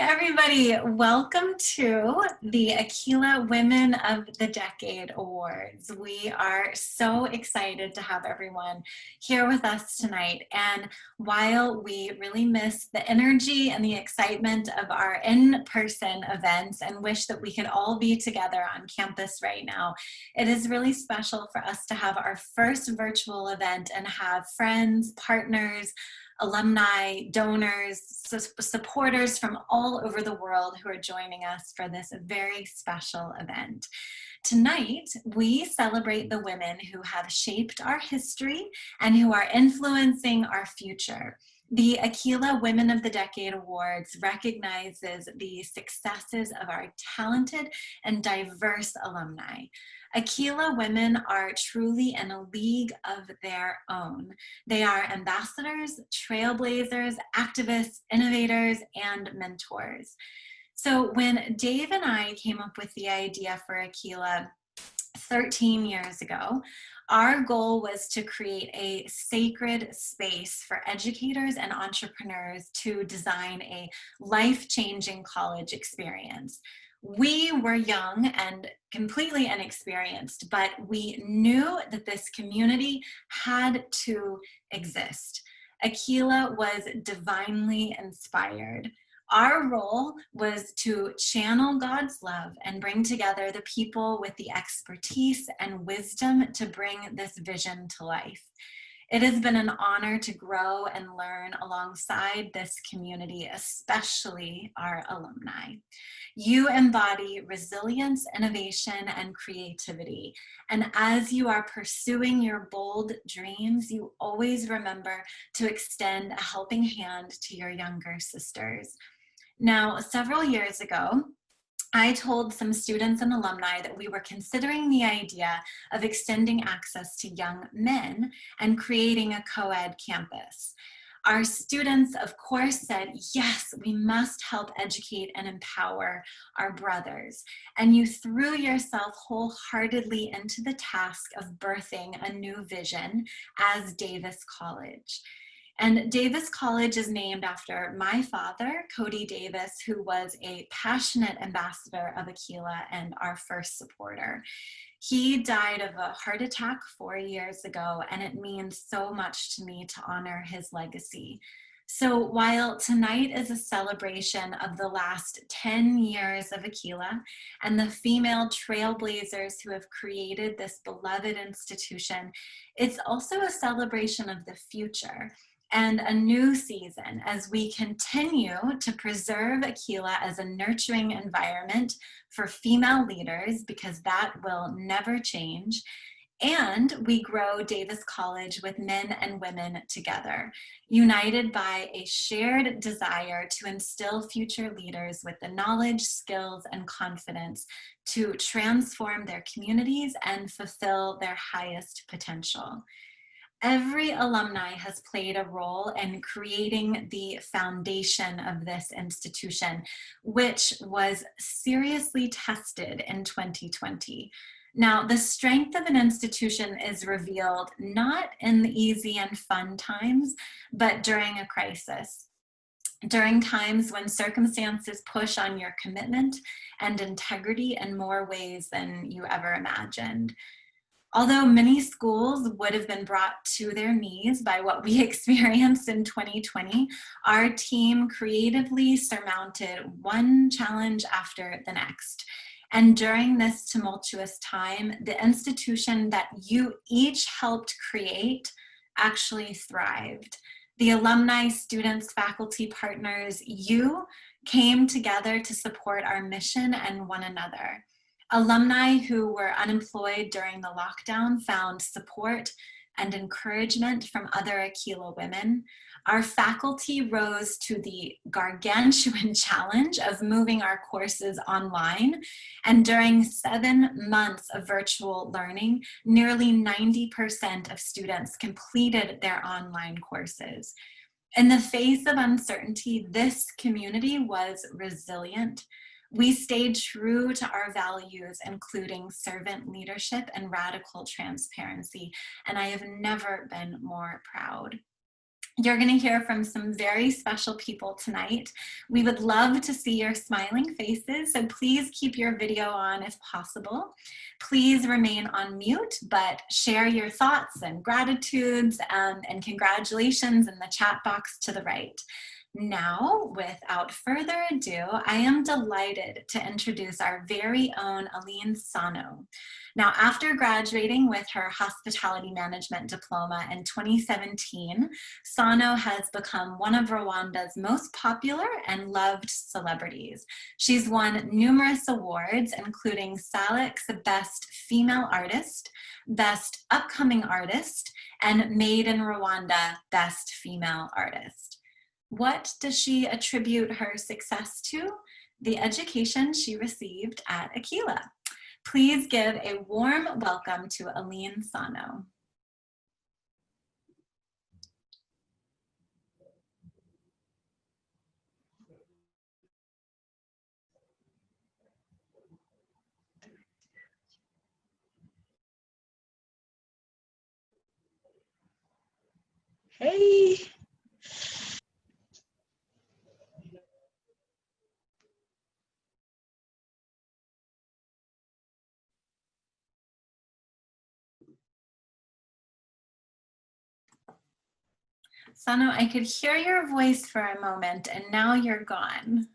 everybody. Welcome to the Akilah Women of the Decade Awards. We are so excited to have everyone here with us tonight. And while we really miss the energy and the excitement of our in-person events and wish that we could all be together on campus right now, it is really special for us to have our first virtual event and have friends, partners, alumni, donors, supporters from all over the world who are joining us for this very special event. Tonight, we celebrate the women who have shaped our history and who are influencing our future. The Akilah Women of the Decade Awards recognizes the successes of our talented and diverse alumni. Akilah Women are truly in a league of their own. They are ambassadors, trailblazers, activists, innovators, and mentors. So when Dave and I came up with the idea for Akilah 13 years ago, our goal was to create a sacred space for educators and entrepreneurs to design a life-changing college experience. We were young and completely inexperienced, but we knew that this community had to exist. Akilah was divinely inspired. Our role was to channel God's love and bring together the people with the expertise and wisdom to bring this vision to life. It has been an honor to grow and learn alongside this community, especially our alumni. You embody resilience, innovation, and creativity. And as you are pursuing your bold dreams, you always remember to extend a helping hand to your younger sisters. Now, several years ago, I told some students and alumni that we were considering the idea of extending access to young men and creating a co-ed campus. Our students, of course, said, yes, we must help educate and empower our brothers. And you threw yourself wholeheartedly into the task of birthing a new vision as Davis College. And Davis College is named after my father, Cody Davis, who was a passionate ambassador of Akilah and our first supporter. He died of a heart attack 4 years ago, and it means so much to me to honor his legacy. So while tonight is a celebration of the last 10 years of Akilah and the female trailblazers who have created this beloved institution, it's also a celebration of the future and a new season as we continue to preserve Akilah as a nurturing environment for female leaders, because that will never change. And we grow Davis College with men and women together, united by a shared desire to instill future leaders with the knowledge, skills, and confidence to transform their communities and fulfill their highest potential. Every alumni has played a role in creating the foundation of this institution, which was seriously tested in 2020. Now, the strength of an institution is revealed not in the easy and fun times, but during a crisis. During times when circumstances push on your commitment and integrity in more ways than you ever imagined. Although many schools would have been brought to their knees by what we experienced in 2020, our team creatively surmounted one challenge after the next. And during this tumultuous time, the institution that you each helped create actually thrived. The alumni, students, faculty, partners, you came together to support our mission and one another. Alumni who were unemployed during the lockdown found support and encouragement from other Akilah women. Our faculty rose to the gargantuan challenge of moving our courses online. And during 7 months of virtual learning, nearly 90% of students completed their online courses. In the face of uncertainty, this community was resilient. We stayed true to our values, including servant leadership and radical transparency, and I have never been more proud. You're going to hear from some very special people tonight. We would love to see your smiling faces, so please keep your video on if possible. Please remain on mute, but share your thoughts and gratitudes and congratulations in the chat box to the right. Now, without further ado, I am delighted to introduce our very own Aline Sano. Now, after graduating with her hospitality management diploma in 2017, Sano has become one of Rwanda's most popular and loved celebrities. She's won numerous awards, including SALIC's Best Female Artist, Best Upcoming Artist, and Made in Rwanda Best Female Artist. What does she attribute her success to? The education she received at Akilah. Please give a warm welcome to Aline Sano. Hey. Sano, I could hear your voice for a moment and now you're gone.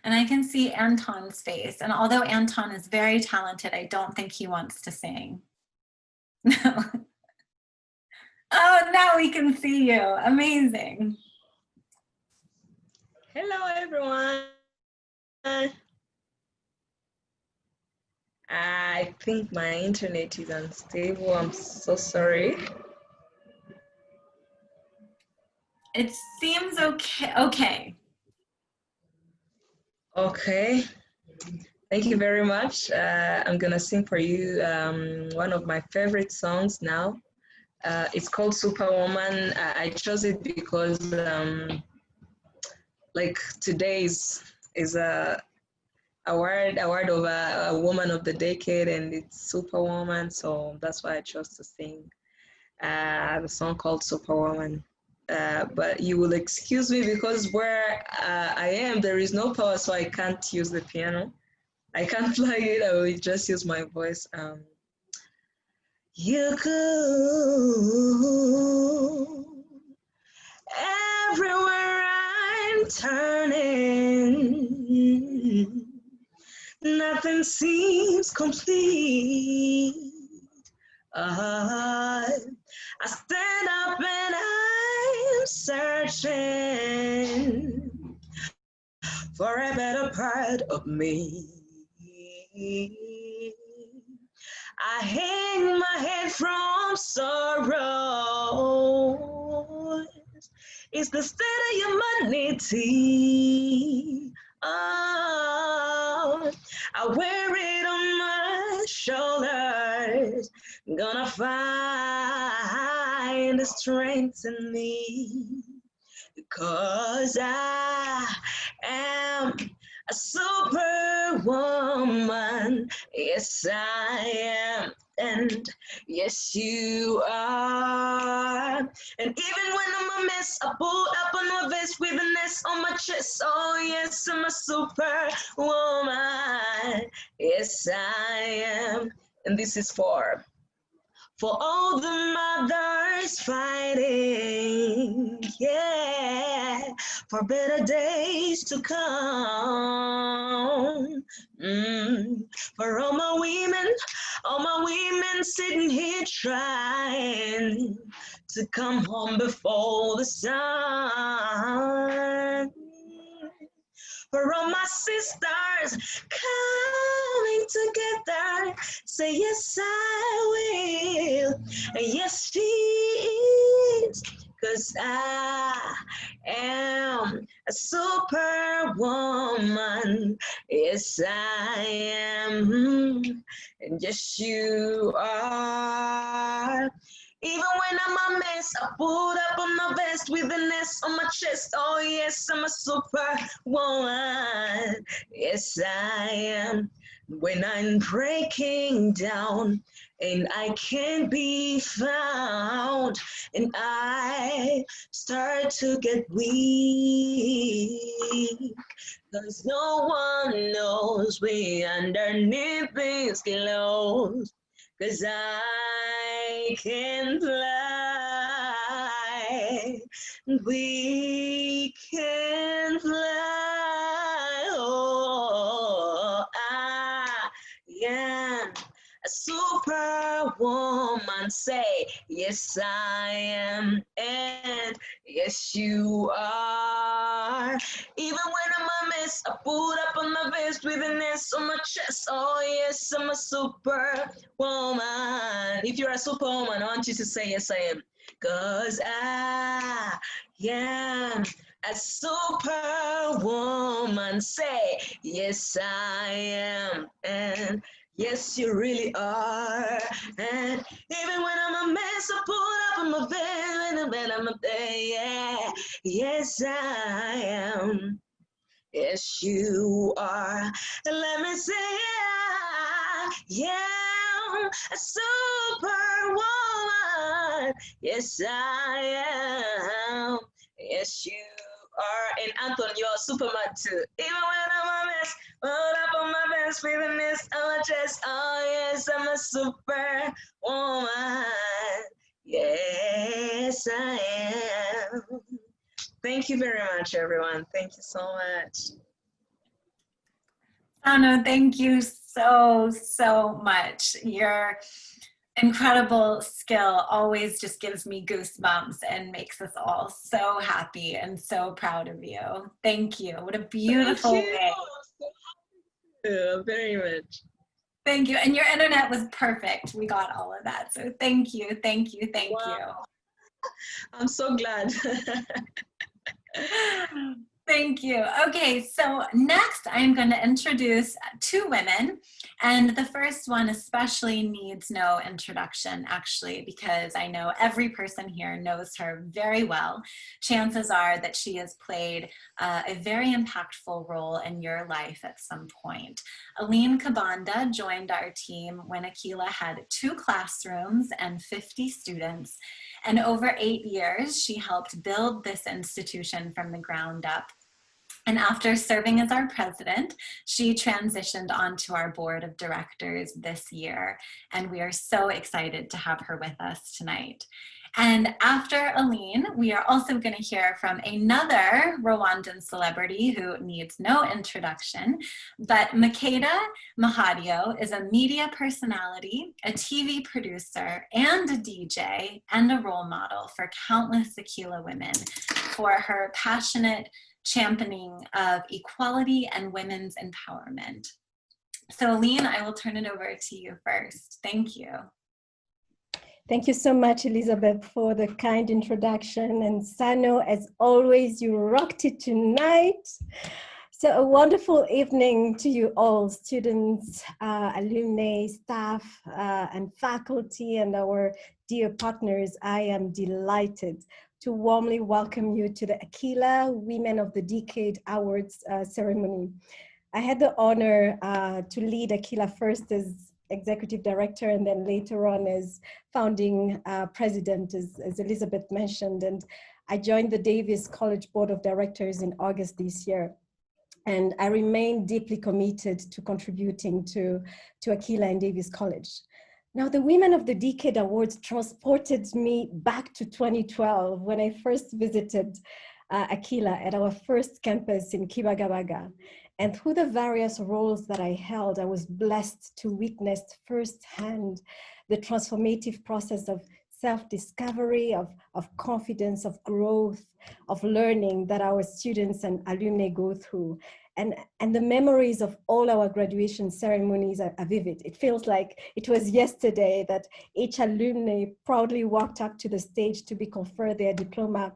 And I can see Anton's face. And although Anton is very talented, I don't think he wants to sing. No. Oh, now we can see you. Amazing. Hello, everyone. I think my internet is unstable. I'm so sorry. It seems okay. Okay. Thank you very much. I'm gonna sing for you one of my favorite songs now. It's called Superwoman. I chose it because like today is a award of a woman of the decade, and it's Superwoman, so that's why I chose to sing the song called Superwoman. But you will excuse me because where I am, there is no power, so I can't use the piano. I can't plug it, I will just use my voice. You go everywhere I'm turning, nothing seems complete. I stand up and I'm searching for a better part of me. I hang my head from sorrow. It's the state of humanity. Oh, I wear it on my shoulders. Gonna find the strength in me, because I am a superwoman. Yes, I am. And yes, you are. And even when I'm a mess, I pull up on my vest with an S on my chest. Oh, yes, I'm a superwoman. Yes, I am. And this is for all the mothers fighting, yeah, for better days to come. For all my women sitting here trying to come home before the sun. For all my sisters coming together, say yes I will, and yes she is, 'cause I am a superwoman. Yes I am, and yes you are. Even when I'm a mess, I put up on my vest with an S on my chest. Oh yes, I'm a superwoman. Yes, I am. When I'm breaking down and I can't be found, and I start to get weak, 'cause no one knows me underneath these clothes. 'Cause I can fly. We can fly. Oh, I am a superwoman. Say, yes, I am. And yes, you are. Even when I'm a mess, I put up on my vest with an S on my chest. Oh, yes, I'm a superwoman. If you're a superwoman, I want you to say, yes, I am. 'Cause I am a superwoman. Say, yes, I am. And yes, you really are. And even when I'm a mess, I put up on my bed when I'm a day. Yeah. Yes, I am. Yes, you are. And let me say, yeah, a superwoman. Yes, I am. Yes, you are. And Anton, you're a superman too. Even when I'm a mess, hold up on my best, feeling this on my chest. Oh, yes, I'm a superwoman. Yes, I am. Thank you very much, everyone. Thank you so much. Sano, thank you so much. Your incredible skill always just gives me goosebumps and makes us all so happy and so proud of you. Thank you. What a Thank beautiful you. way. Very much. Thank you. And your internet was perfect. We got all of that. So thank you, thank you, thank Wow. you. I'm so glad. Thank you. Okay, so next I'm going to introduce two women, and the first one especially needs no introduction, actually, because I know every person here knows her very well. Chances are that she has played a very impactful role in your life at some point. Aline Kabanda joined our team when Akilah had 2 classrooms and 50 students. And over 8 years, she helped build this institution from the ground up. And after serving as our president, she transitioned onto our board of directors this year. And we are so excited to have her with us tonight. And after Aline, we are also going to hear from another Rwandan celebrity who needs no introduction, but Makeda Mahadio is a media personality, a TV producer, and a DJ, and a role model for countless Akilah women for her passionate championing of equality and women's empowerment. So Aline, I will turn it over to you first. Thank you. Thank you so much, Elizabeth, for the kind introduction. And Sano, as always, you rocked it tonight. So a wonderful evening to you all, students, alumni, staff, and faculty, and our dear partners. I am delighted to warmly welcome you to the Akilah Women of the Decade Awards ceremony. I had the honor to lead Akilah first as executive director and then later on as founding president, as Elizabeth mentioned. And I joined the Davis College Board of Directors in August this year. And I remain deeply committed to contributing to Akilah and Davis College. Now, the Women of the Decade Awards transported me back to 2012 when I first visited Akilah at our first campus in Kibagabaga. And through the various roles that I held, I was blessed to witness firsthand the transformative process of self-discovery, of confidence, of growth, of learning that our students and alumni go through. And the memories of all our graduation ceremonies are vivid. It feels like it was yesterday that each alumni proudly walked up to the stage to be conferred their diploma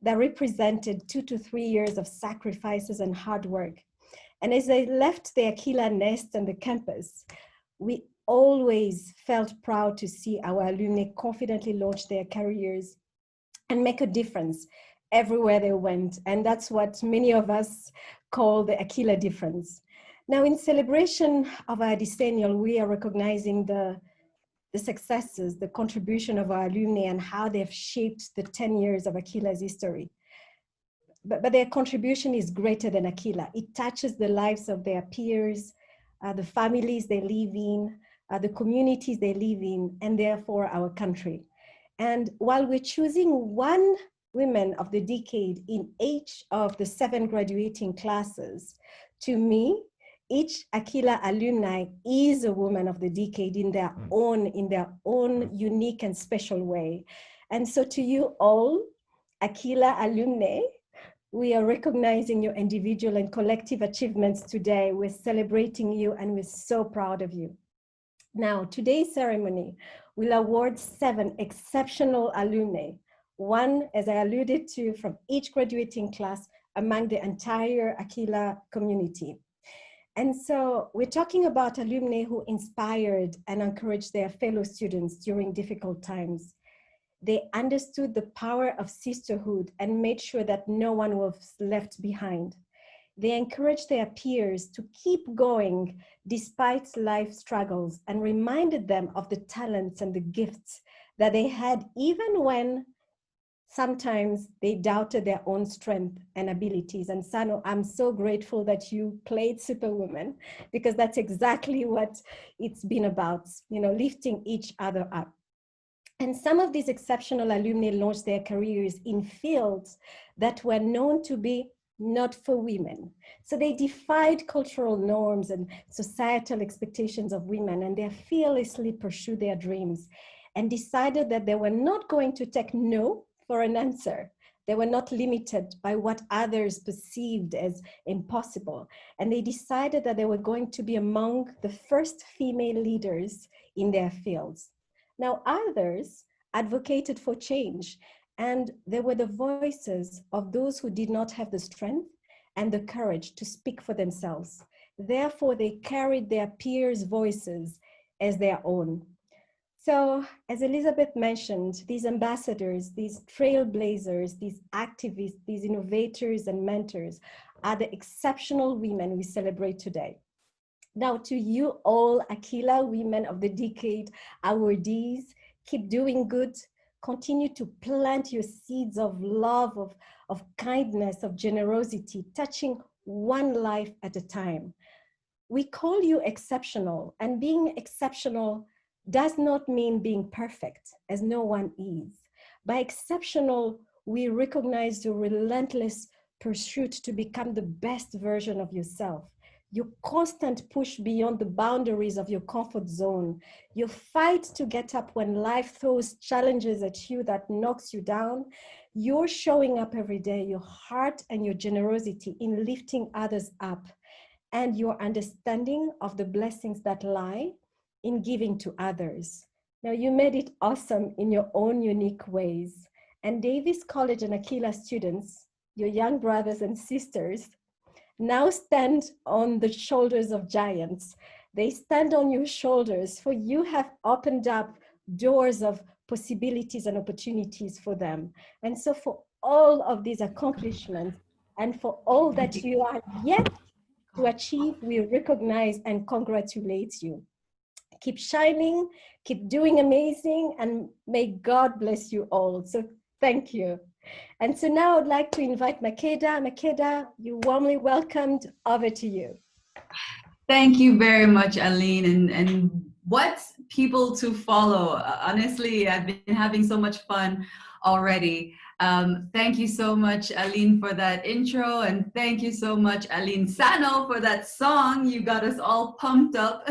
that represented 2 to 3 years of sacrifices and hard work. And as they left the Akilah nest and the campus, we always felt proud to see our alumni confidently launch their careers and make a difference everywhere they went. And that's what many of us call the Akilah difference. Now, in celebration of our decennial, we are recognizing the successes, the contribution of our alumni and how they've shaped the 10 years of Akilah's history. But their contribution is greater than Akilah. It touches the lives of their peers, the families they live in, the communities they live in, and therefore our country. And while we're choosing one women of the decade in each of the 7 graduating classes, to me, each Akilah alumni is a woman of the decade in their own unique and special way. And so to you all, Akilah alumni, we are recognizing your individual and collective achievements today. We're celebrating you and we're so proud of you. Now, today's ceremony will award 7 exceptional alumni, one, as I alluded to, from each graduating class among the entire Akilah community. And so we're talking about alumni who inspired and encouraged their fellow students during difficult times. They understood the power of sisterhood and made sure that no one was left behind. They encouraged their peers to keep going despite life struggles and reminded them of the talents and the gifts that they had, even when sometimes they doubted their own strength and abilities. And Sano, I'm so grateful that you played Superwoman, because that's exactly what it's been about, you know, lifting each other up. And some of these exceptional alumni launched their careers in fields that were known to be not for women. So they defied cultural norms and societal expectations of women, and they fearlessly pursued their dreams and decided that they were not going to take no for an answer. They were not limited by what others perceived as impossible. And they decided that they were going to be among the first female leaders in their fields. Now, others advocated for change, and they were the voices of those who did not have the strength and the courage to speak for themselves. Therefore, they carried their peers' voices as their own. So, as Elizabeth mentioned, these ambassadors, these trailblazers, these activists, these innovators and mentors are the exceptional women we celebrate today. Now, to you all, Akilah Women of the Decade awardees, keep doing good. Continue to plant your seeds of love, of kindness, of generosity, touching one life at a time. We call you exceptional, and being exceptional does not mean being perfect, as no one is. By exceptional, we recognize your relentless pursuit to become the best version of yourself, your constant push beyond the boundaries of your comfort zone, your fight to get up when life throws challenges at you that knocks you down, you're showing up every day, your heart and your generosity in lifting others up, and your understanding of the blessings that lie in giving to others. Now, you made it awesome in your own unique ways. And Davis College and Akilah students, your young brothers and sisters, now stand on the shoulders of giants. They stand on your shoulders, for you have opened up doors of possibilities and opportunities for them. And so for all of these accomplishments and for all that you are yet to achieve, we recognize and congratulate you. Keep shining, keep doing amazing, and may God bless you all. So thank you. And so now I'd like to invite Makeda. Makeda, you're warmly welcomed. Over to you. Thank you very much, Aline. And what people to follow. Honestly, I've been having so much fun already. Thank you so much, Aline, for that intro. And thank you so much, Aline Sano, for that song. You got us all pumped up.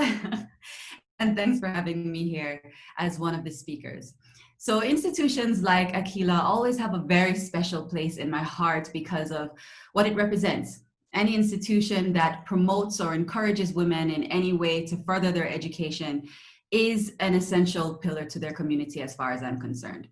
And thanks for having me here as one of the speakers. So institutions like Akilah always have a very special place in my heart because of what it represents. Any institution that promotes or encourages women in any way to further their education is an essential pillar to their community as far as I'm concerned.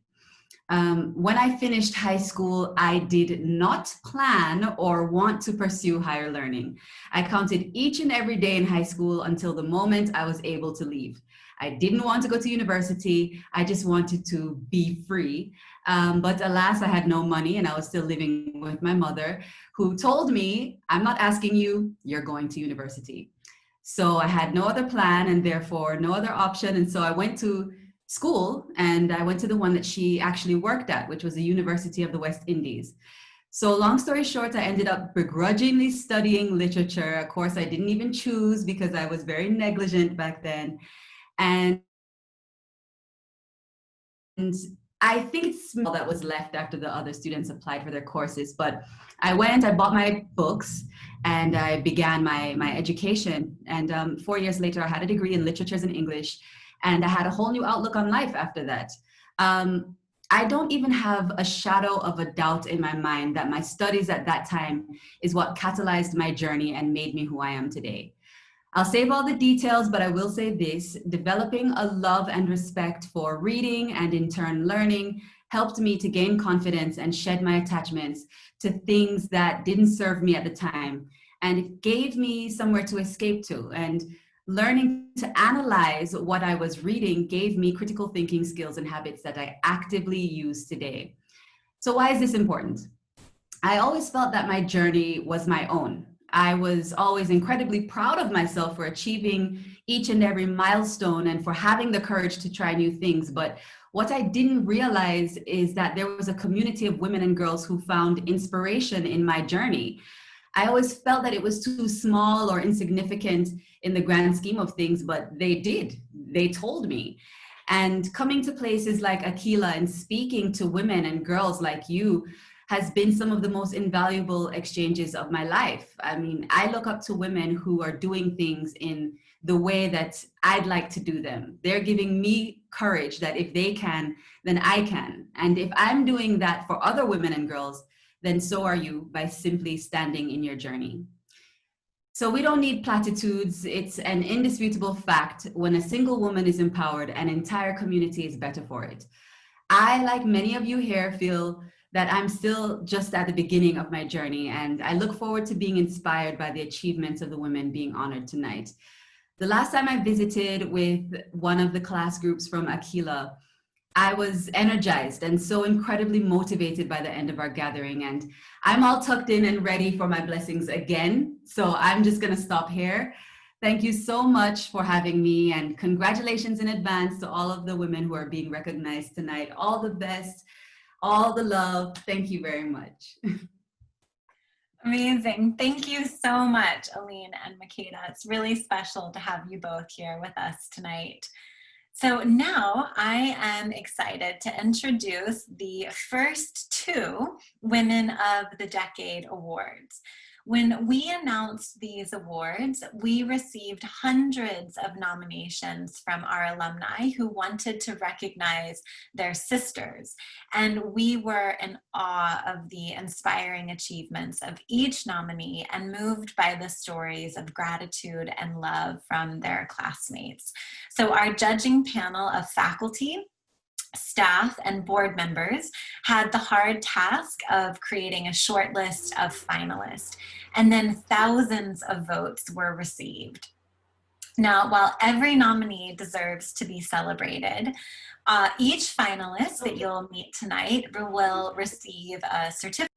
When I finished high school, I did not plan or want to pursue higher learning. I counted each and every day in high school until the moment I was able to leave. I didn't want to go to university. I just wanted to be free. But alas, I had no money and I was still living with my mother, who told me, I'm not asking you, you're going to university. So I had no other plan and therefore no other option. And so I went to school and I went to the one that she actually worked at, which was the University of the West Indies. So long story short, I ended up begrudgingly studying literature, a course I didn't even choose because I was very negligent back then. And I think it's small that was left after the other students applied for their courses, but I bought my books and I began my education. And 4 years later, I had a degree in literatures and English, and I had a whole new outlook on life after that. I don't even have a shadow of a doubt in my mind that my studies at that time is what catalyzed my journey and made me who I am today. I'll save all the details, but I will say this: developing a love and respect for reading and in turn learning helped me to gain confidence and shed my attachments to things that didn't serve me at the time. And it gave me somewhere to escape to. And learning to analyze what I was reading gave me critical thinking skills and habits that I actively use today. So why is this important? I always felt that my journey was my own. I was always incredibly proud of myself for achieving each and every milestone and for having the courage to try new things. But what I didn't realize is that there was a community of women and girls who found inspiration in my journey. I always felt that it was too small or insignificant in the grand scheme of things, but they did. They told me. And coming to places like Akilah and speaking to women and girls like you has been some of the most invaluable exchanges of my life. I mean, I look up to women who are doing things in the way that I'd like to do them. They're giving me courage that if they can, then I can. And if I'm doing that for other women and girls, then so are you by simply standing in your journey. So we don't need platitudes. It's an indisputable fact. When a single woman is empowered, an entire community is better for it. I, like many of you here, feel that I'm still just at the beginning of my journey, and I look forward to being inspired by the achievements of the women being honored tonight. The last time I visited with one of the class groups from Akilah, I was energized and so incredibly motivated by the end of our gathering, and I'm all tucked in and ready for my blessings again. So I'm just gonna stop here. Thank you so much for having me, and congratulations in advance to all of the women who are being recognized tonight. All the best, all the love. Thank you very much. Amazing. Thank you so much, Aline and Makeda. It's really special to have you both here with us tonight. So now I am excited to introduce the first two Women of the Decade awards. When we announced these awards, we received hundreds of nominations from our alumni who wanted to recognize their sisters. And we were in awe of the inspiring achievements of each nominee and moved by the stories of gratitude and love from their classmates. So our judging panel of faculty, staff, and board members had the hard task of creating a short list of finalists, and then thousands of votes were received. Now, while every nominee deserves to be celebrated, each finalist that you'll meet tonight will receive a certificate.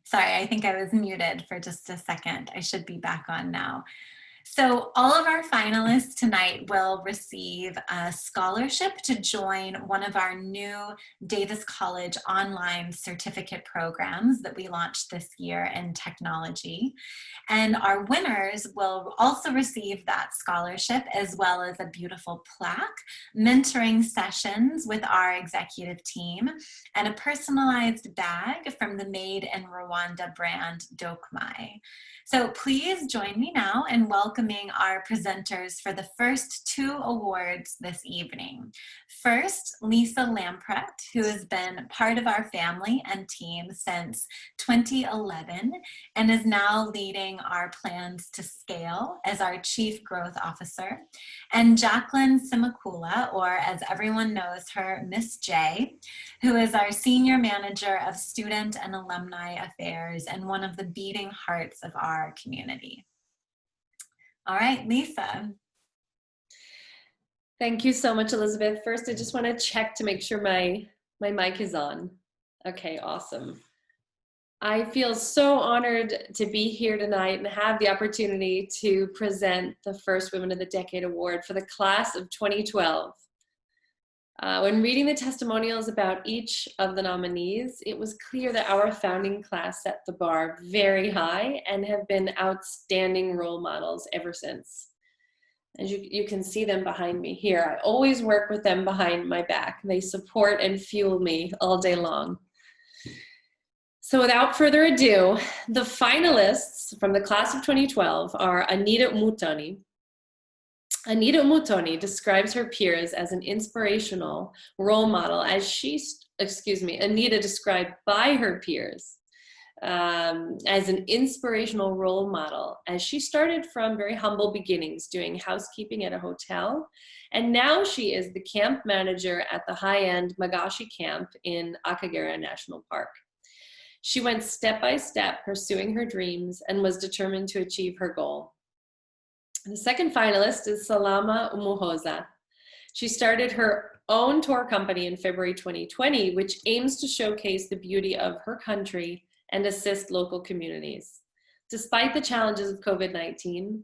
Sorry, I think I was muted for just a second. I should be back on now. So all of our finalists tonight will receive a scholarship to join one of our new Davis College online certificate programs that we launched this year in technology. And our winners will also receive that scholarship, as well as a beautiful plaque, mentoring sessions with our executive team, and a personalized bag from the Made in Rwanda brand Dokmai. So please join me now in welcoming welcoming our presenters for the first 2 awards this evening. First, Lisa Lamprecht, who has been part of our family and team since 2011 and is now leading our plans to scale as our Chief Growth Officer. And Jacqueline Simakula, or as everyone knows her, Miss J, who is our Senior Manager of Student and Alumni Affairs and one of the beating hearts of our community. All right, Lisa. Thank you so much, Elizabeth. First, I just want to check to make sure my mic is on. Okay, awesome. I feel so honored to be here tonight and have the opportunity to present the first Women of the Decade Award for the class of 2012. When reading the testimonials about each of the nominees, it was clear that our founding class set the bar very high and have been outstanding role models ever since. As you can see them behind me here. I always work with them behind my back. They support and fuel me all day long. So without further ado, the finalists from the class of 2012 are Anita Mutoni. Anita Mutoni describes her peers as an inspirational role model Anita described by her peers as an inspirational role model as she started from very humble beginnings doing housekeeping at a hotel. And now she is the camp manager at the high-end Magashi camp in Akagera National Park. She went step by step pursuing her dreams and was determined to achieve her goal. The second finalist is Salama Umuhoza. She started her own tour company in February 2020, which aims to showcase the beauty of her country and assist local communities. Despite the challenges of COVID-19,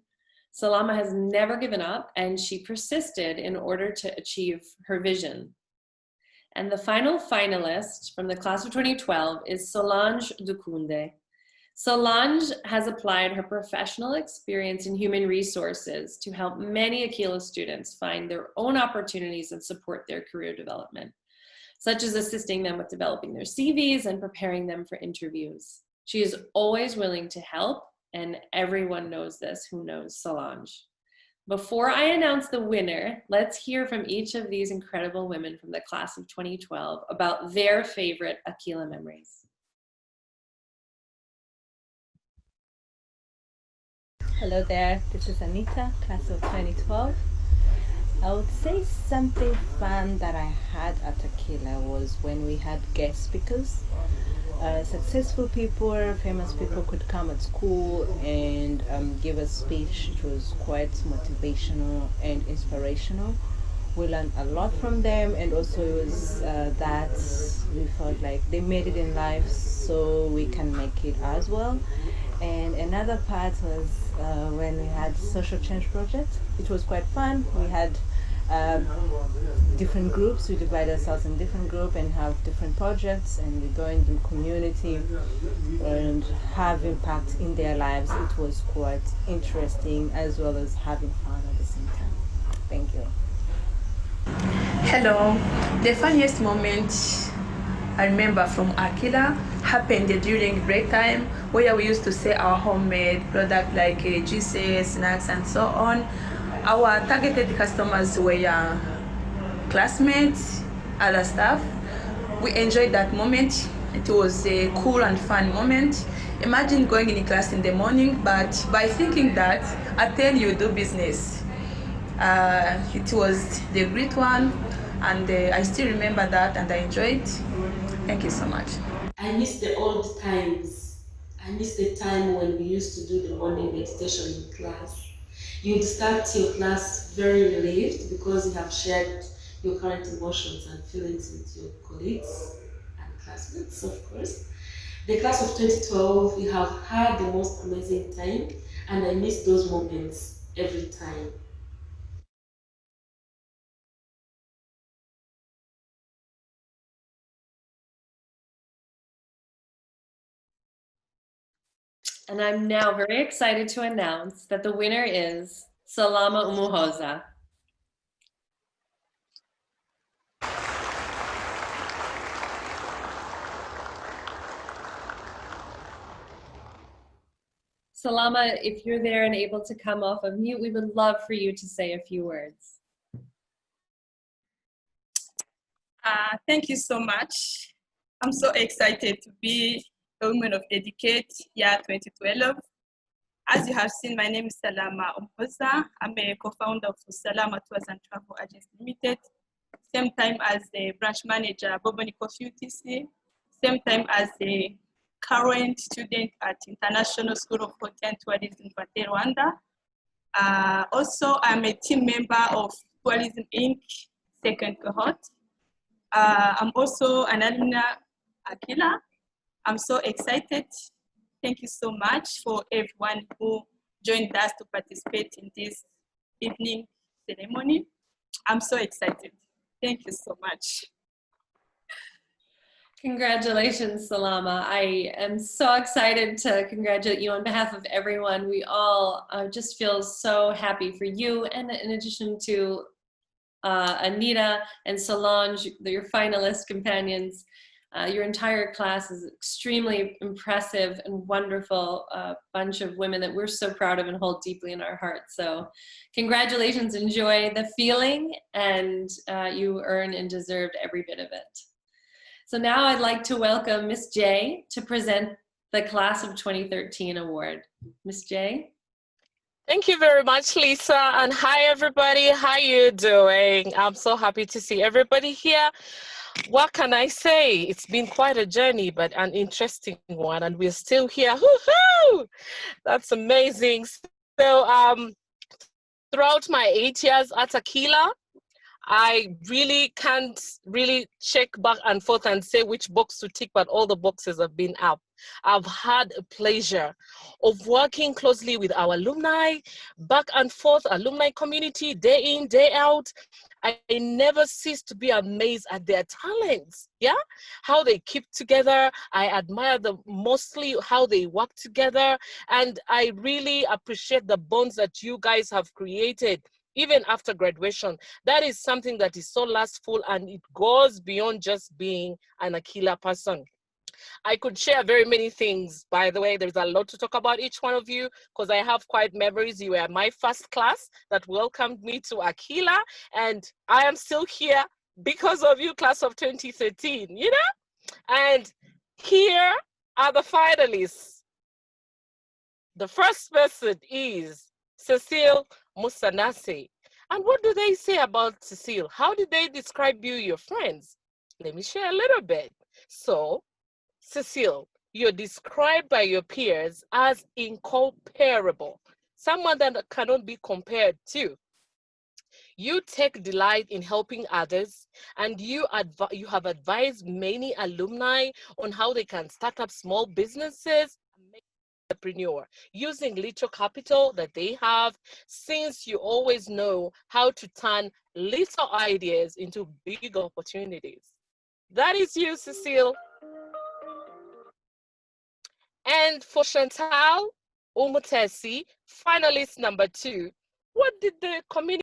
Salama has never given up and she persisted in order to achieve her vision. And the final finalist from the class of 2012 is Solange Dukunde. Solange has applied her professional experience in human resources to help many Akilah students find their own opportunities and support their career development, such as assisting them with developing their CVs and preparing them for interviews. She is always willing to help, and everyone knows this who knows Solange. Before I announce the winner, let's hear from each of these incredible women from the class of 2012 about their favorite Akilah memories. Hello there, this is Anita, class of 2012. I would say something fun that I had at Akilah was when we had guest speakers. Successful people, famous people could come at school and give a speech. It was quite motivational and inspirational. We learned a lot from them, and also it was that we felt like they made it in life, so we can make it as well. And another part was when we had social change projects. It was quite fun. We had different groups. We divide ourselves in different groups and have different projects, and we go into the community and have impact in their lives. It was quite interesting as well as having fun at the same time. Thank you. Hello. The funniest moment I remember from Akilah happened during break time, where we used to sell our homemade product like juices, snacks, and so on. Our targeted customers were classmates, other staff. We enjoyed that moment. It was a cool and fun moment. Imagine going in class in the morning, but by thinking that at 10 you do business. It was the great one, and I still remember that, and I enjoyed it. Thank you so much. I miss the old times. I miss the time when we used to do the morning meditation in class. You'd start your class very relieved because you have shared your current emotions and feelings with your colleagues and classmates, of course. The class of 2012, we have had the most amazing time, and I miss those moments every time. And I'm now very excited to announce that the winner is Salama Umuhoza. Salama, if you're there and able to come off of mute, we would love for you to say a few words. Thank you so much. I'm so excited to be a Woman of Educate year 2012. As you have seen, my name is Salama Umposa. I'm a co-founder of Salama Tours and Travel Agency Limited. Same time as the branch manager, Boboni Coffee UTC. Same time as a current student at International School of Hotel and Tourism in Rwanda. Also, I'm a team member of Tourism Inc. second cohort. I'm also an alumna Akilah. I'm so excited. Thank you so much for everyone who joined us to participate in this evening ceremony. I'm so excited. Thank you so much. Congratulations, Salama. I am so excited to congratulate you on behalf of everyone. We all just feel so happy for you, and in addition to Anita and Solange, your finalist companions. Your entire class is extremely impressive and wonderful bunch of women that we're so proud of and hold deeply in our hearts. So congratulations, enjoy the feeling, and you earn and deserved every bit of it. So now I'd like to welcome Miss J to present the Class of 2013 award. Miss J. Thank you very much, Lisa. And hi, everybody. How you doing? I'm so happy to see everybody here. What can I say? It's been quite a journey, but an interesting one, and we're still here. Woohoo! That's amazing. So, throughout my 8 years at Akilah, I really can't really check back and forth and say which box to tick, but all the boxes have been up. I've had a pleasure of working closely with our alumni, back and forth, alumni community, day in, day out. I never cease to be amazed at their talents, yeah? How they keep together. I admire them mostly how they work together. And I really appreciate the bonds that you guys have created even after graduation. That is something that is so lastful, and it goes beyond just being an Akilah person. I could share very many things. By the way, there's a lot to talk about each one of you, because I have quite memories. You were my first class that welcomed me to Akilah, and I am still here because of you, class of 2013, you know? And here are the finalists. The first person is Cecile Musanase. And what do they say about Cecile? How did they describe you, your friends? Let me share a little bit. So, Cecile, you're described by your peers as incomparable, someone that cannot be compared to. You take delight in helping others, and you have advised many alumni on how they can start up small businesses and make entrepreneur using little capital that they have, since you always know how to turn little ideas into big opportunities. That is you, Cecile. And for Chantal Umutesi, finalist number 2, what did the community?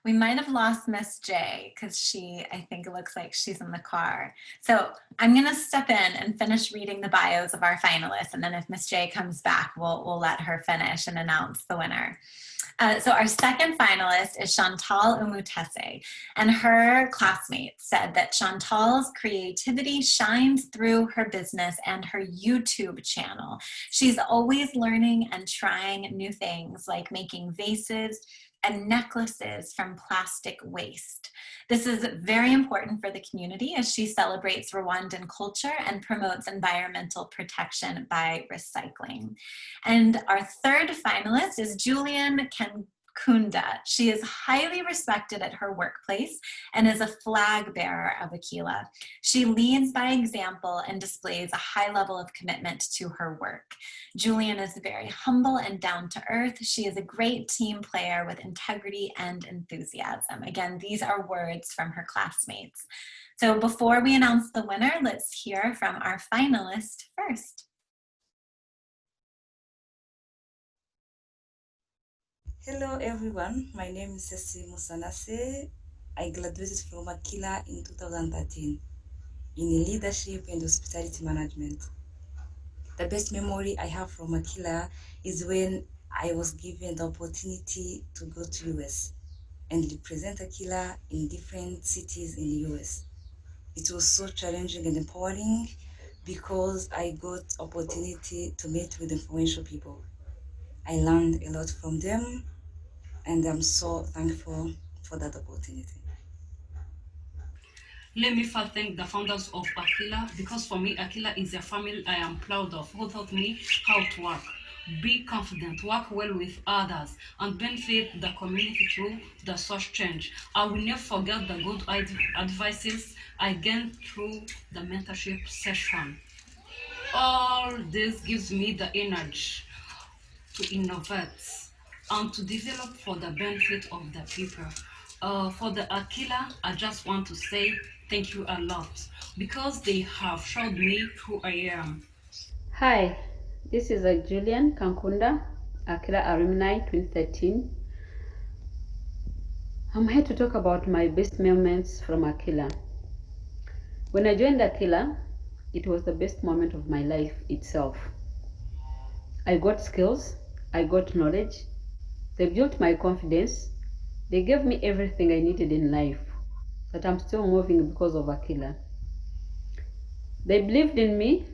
We might have lost Miss J because I think it looks like she's in the car. So I'm going to step in and finish reading the bios of our finalists. And then if Miss J comes back, we'll let her finish and announce the winner. So our second finalist is Chantal Umutese, and her classmates said that Chantal's creativity shines through her business and her YouTube channel. She's always learning and trying new things, like making vases and necklaces from plastic waste. This is very important for the community as she celebrates Rwandan culture and promotes environmental protection by recycling. And our third finalist is Julian Kunda. She is highly respected at her workplace and is a flag bearer of Akilah. She leads by example and displays a high level of commitment to her work. Julian is very humble and down to earth. She is a great team player with integrity and enthusiasm. Again, these are words from her classmates. So before we announce the winner, let's hear from our finalist first. Hello everyone, my name is Cecile Musanase. I graduated from Akilah in 2013 in leadership and hospitality management. The best memory I have from Akilah is when I was given the opportunity to go to US and represent Akilah in different cities in the US. It was so challenging and empowering because I got opportunity to meet with influential people. I learned a lot from them and I'm so thankful for that opportunity. Let me first thank the founders of Akilah, because for me, Akilah is a family I am proud of, who taught me how to work, be confident, work well with others, and benefit the community through the social change. I will never forget the good advices I gained through the mentorship session. All this gives me the energy to innovate and to develop for the benefit of the people. For the Akilah, I just want to say thank you a lot because they have showed me who I am. Hi, this is Julian Kankunda, Akilah Alumnae 2013. I'm here to talk about my best moments from Akilah. When I joined Akilah, it was the best moment of my life itself. I got skills, I got knowledge, they built my confidence, they gave me everything I needed in life, that I'm still moving because of Akilah. They believed in me,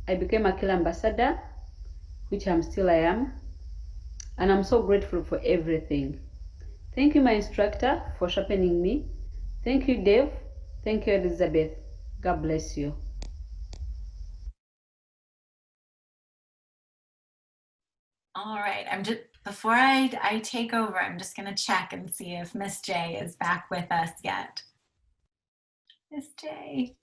I became Akilah ambassador, which I am, and I'm so grateful for everything. Thank you, my instructor, for sharpening me. Thank you, Dave. Thank you, Elizabeth. God bless you. All right, before I take over, I'm just gonna check and see if Miss J is back with us yet. Miss J.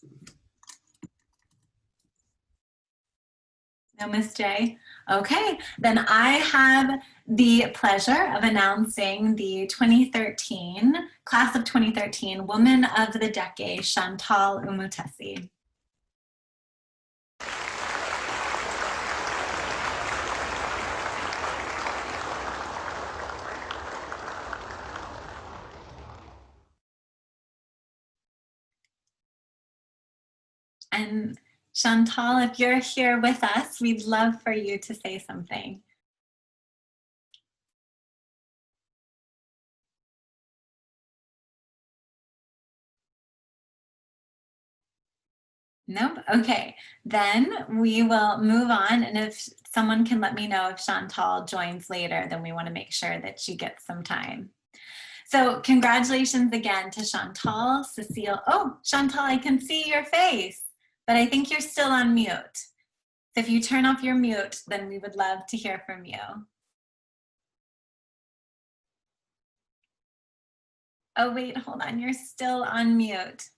No, Miss J? Okay, then I have the pleasure of announcing the 2013, class of 2013 Woman of the Decade, Chantal Umutesi. And Chantal, if you're here with us, we'd love for you to say something. Nope. Okay, then we will move on. And if someone can let me know if Chantal joins later, then we want to make sure that she gets some time. So congratulations again to Chantal, Cecile. Oh, Chantal, I can see your face, but I think you're still on mute. So if you turn off your mute, then we would love to hear from you. Oh, wait, hold on. You're still on mute.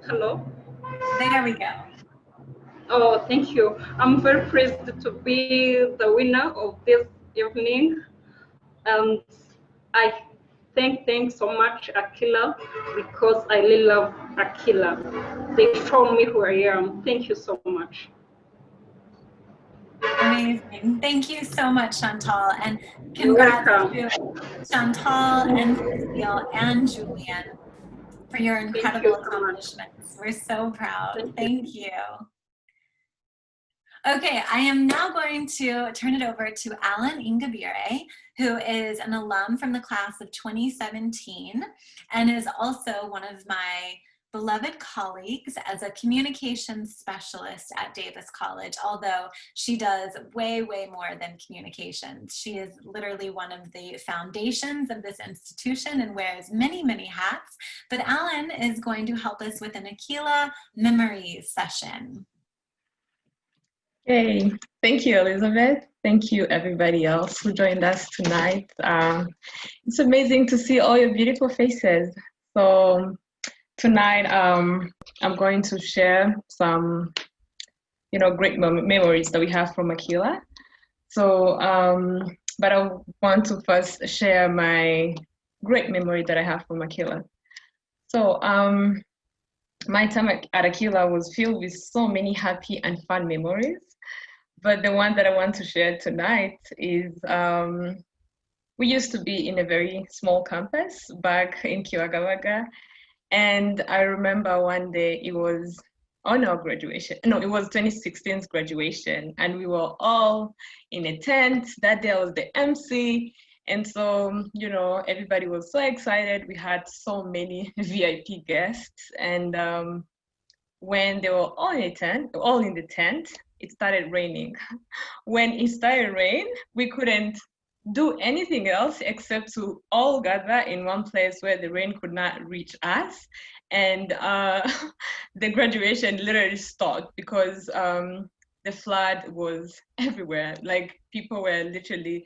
Hello. There we go. Oh, thank you. I'm very pleased to be the winner of this evening. I thank so much Akilah, because I really love Akilah. They showed me who I am. Thank you so much. Amazing. Thank you so much, Chantal. And congrats to Chantal and Cecile and Julian for your incredible accomplishments. We're so proud. Thank you. Okay, I am now going to turn it over to Alan Ingabire, who is an alum from the class of 2017 and is also one of my beloved colleagues as a communications specialist at Davis College, although she does way, way more than communications. She is literally one of the foundations of this institution and wears many, many hats. But Alan is going to help us with an Akilah Memories session. Hey, thank you, Elizabeth. Thank you, everybody else who joined us tonight. It's amazing to see all your beautiful faces. So tonight, I'm going to share some, great memories that we have from Akilah. So, but I want to first share my great memory that I have from Akilah. So, my time at Akilah was filled with so many happy and fun memories. But the one that I want to share tonight is we used to be in a very small campus back in Kiwagawaga. And I remember one day it was on our graduation. No, it was 2016's graduation. And we were all in a tent. That day I was the MC. And so, you know, everybody was so excited. We had so many VIP guests. And when they were all in the tent, it started raining. When it started rain, we couldn't do anything else except to all gather in one place where the rain could not reach us. And the graduation literally stopped because the flood was everywhere. Like people were literally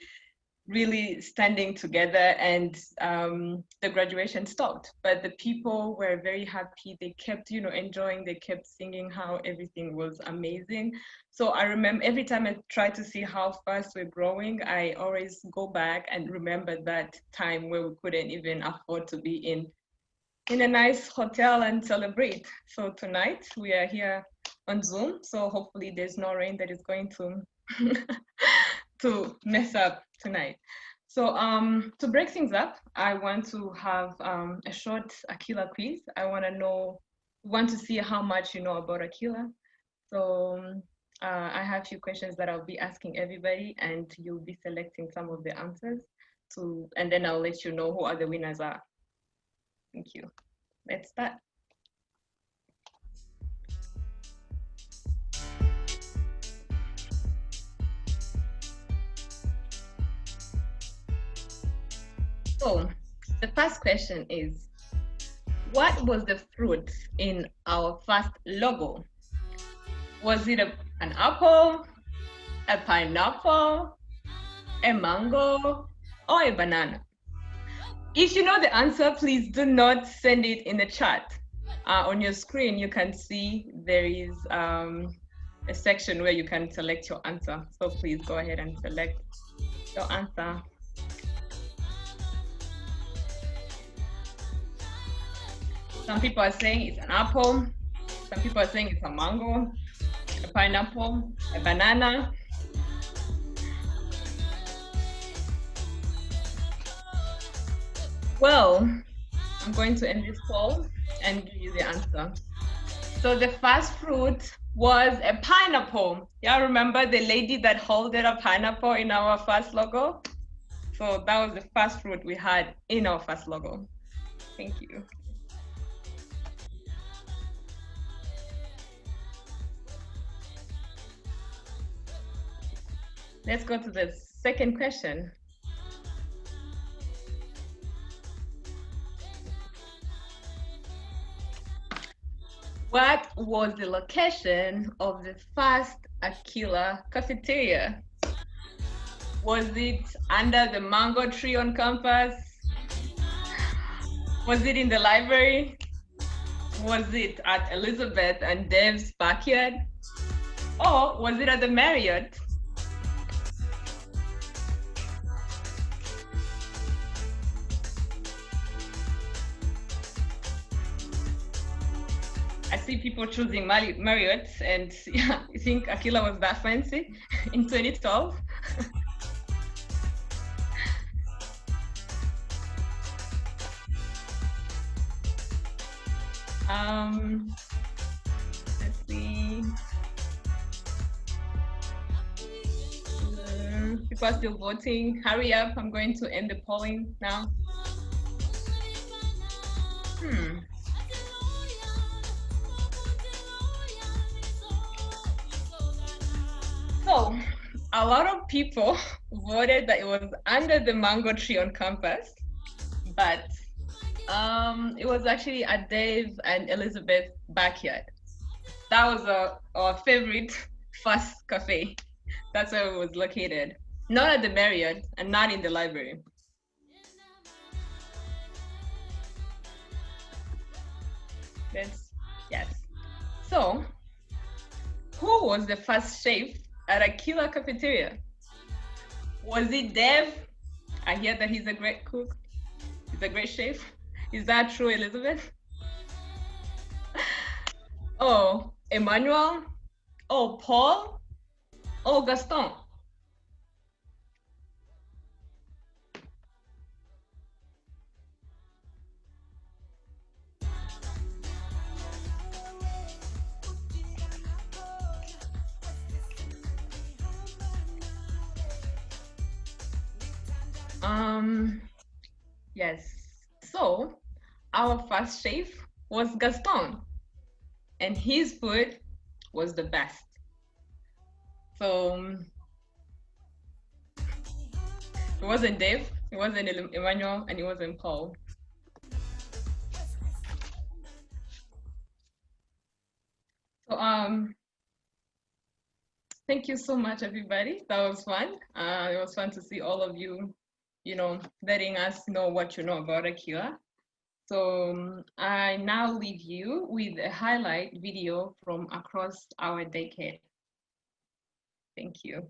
really standing together, and the graduation stopped. But the people were very happy. They kept, you know, enjoying. They kept singing how everything was amazing. So I remember every time I try to see how fast we're growing, I always go back and remember that time where we couldn't even afford to be in a nice hotel and celebrate. So tonight we are here on Zoom. So hopefully there's no rain that is going to to mess up tonight. So to break things up, I want to have a short Akilah quiz. I want to see how much you know about Akilah. So I have a few questions that I'll be asking everybody, and you'll be selecting some of the answers and then I'll let you know who are the winners are. Thank you. Let's start. So the first question is, what was the fruit in our first logo? Was it an apple, a pineapple, a mango, or a banana? If you know the answer, please do not send it in the chat. On your screen, you can see there is a section where you can select your answer. So please go ahead and select your answer. Some people are saying it's an apple. Some people are saying it's a mango, a pineapple, a banana. Well, I'm going to end this poll and give you the answer. So the first fruit was a pineapple. Yeah, remember the lady that holded a pineapple in our first logo? So that was the first fruit we had in our first logo. Thank you. Let's go to the second question. What was the location of the first Akilah cafeteria? Was it under the mango tree on campus? Was it in the library? Was it at Elizabeth and Dave's backyard? Or was it at the Marriott? I see people choosing Marriott, and yeah, you think Akilah was that fancy in 2012? Let's see. People are still voting. Hurry up, I'm going to end the polling now. So, a lot of people voted that it was under the mango tree on campus, but it was actually at Dave and Elizabeth's backyard. That was our favorite first cafe. That's where it was located. Not at the Marriott and not in the library. Yes. So, who was the first chef at Akilah cafeteria? Was it Dev? I hear that he's a great cook. He's a great chef. Is that true, Elizabeth? Oh, Emmanuel. Oh, Paul. Oh, Gaston. Yes. So our first chef was Gaston, and his food was the best. So it wasn't Dave, it wasn't Emmanuel, and it wasn't Paul. So thank you so much, everybody. That was fun. It was fun to see all of you, letting us know what you know about Akilah. So I now leave you with a highlight video from across our decade. Thank you.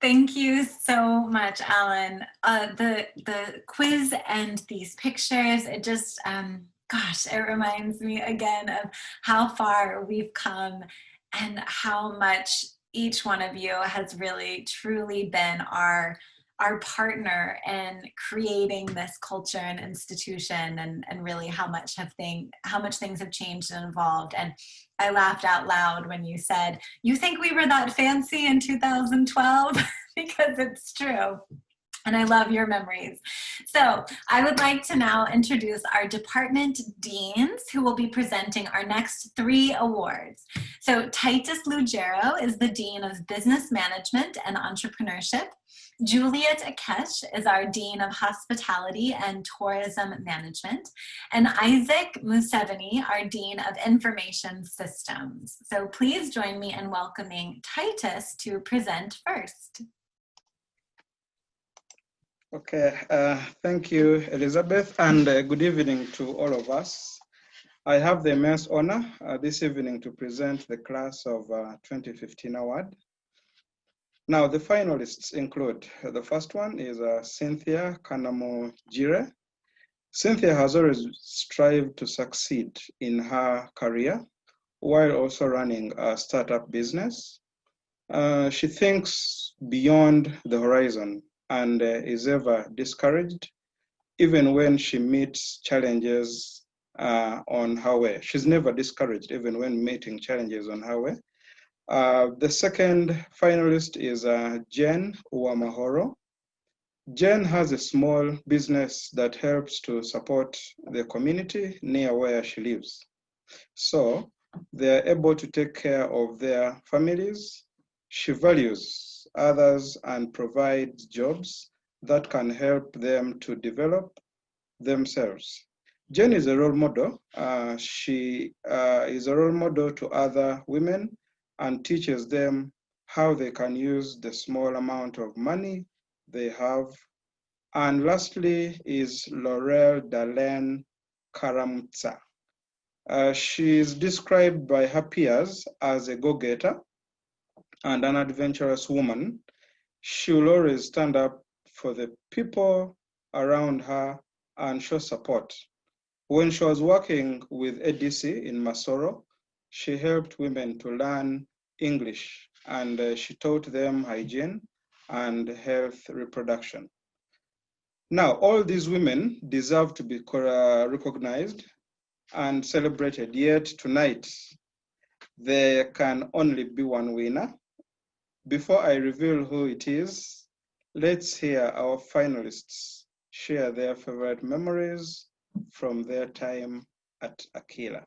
Thank you so much, Alan. The quiz and these pictures, it just, gosh, it reminds me again of how far we've come and how much each one of you has really truly been our partner in creating this culture and institution, and really how much things have changed and evolved. And I laughed out loud when you said, you think we were that fancy in 2012? Because it's true. And I love your memories. So I would like to now introduce our department deans who will be presenting our next 3 awards. So Titus Lugero is the Dean of Business Management and Entrepreneurship. Juliet Akesh is our Dean of Hospitality and Tourism Management, and Isaac Museveni, our Dean of Information Systems. So please join me in welcoming Titus to present first. Okay, thank you, Elizabeth, and good evening to all of us. I have the immense honor this evening to present the class of 2015 award. Now, the finalists include, the first one is Cynthia Kanamo-Jire. Cynthia has always strived to succeed in her career while also running a startup business. She thinks beyond the horizon and is ever discouraged, even when she meets challenges on her way. She's never discouraged, even when meeting challenges on her way. The second finalist is Jen Uwamahoro. Jen has a small business that helps to support the community near where she lives. So they're able to take care of their families. She values others and provides jobs that can help them to develop themselves. Jen is a role model. She is a role model to other women and teaches them how they can use the small amount of money they have. And lastly is Laurel Dalen Karamtsa. She is described by her peers as a go-getter and an adventurous woman. She will always stand up for the people around her and show support. When she was working with ADC in Masoro, she helped women to learn English and she taught them hygiene and health reproduction. Now, all these women deserve to be recognized and celebrated, yet tonight, there can only be one winner. Before I reveal who it is, let's hear our finalists share their favorite memories from their time at Akilah.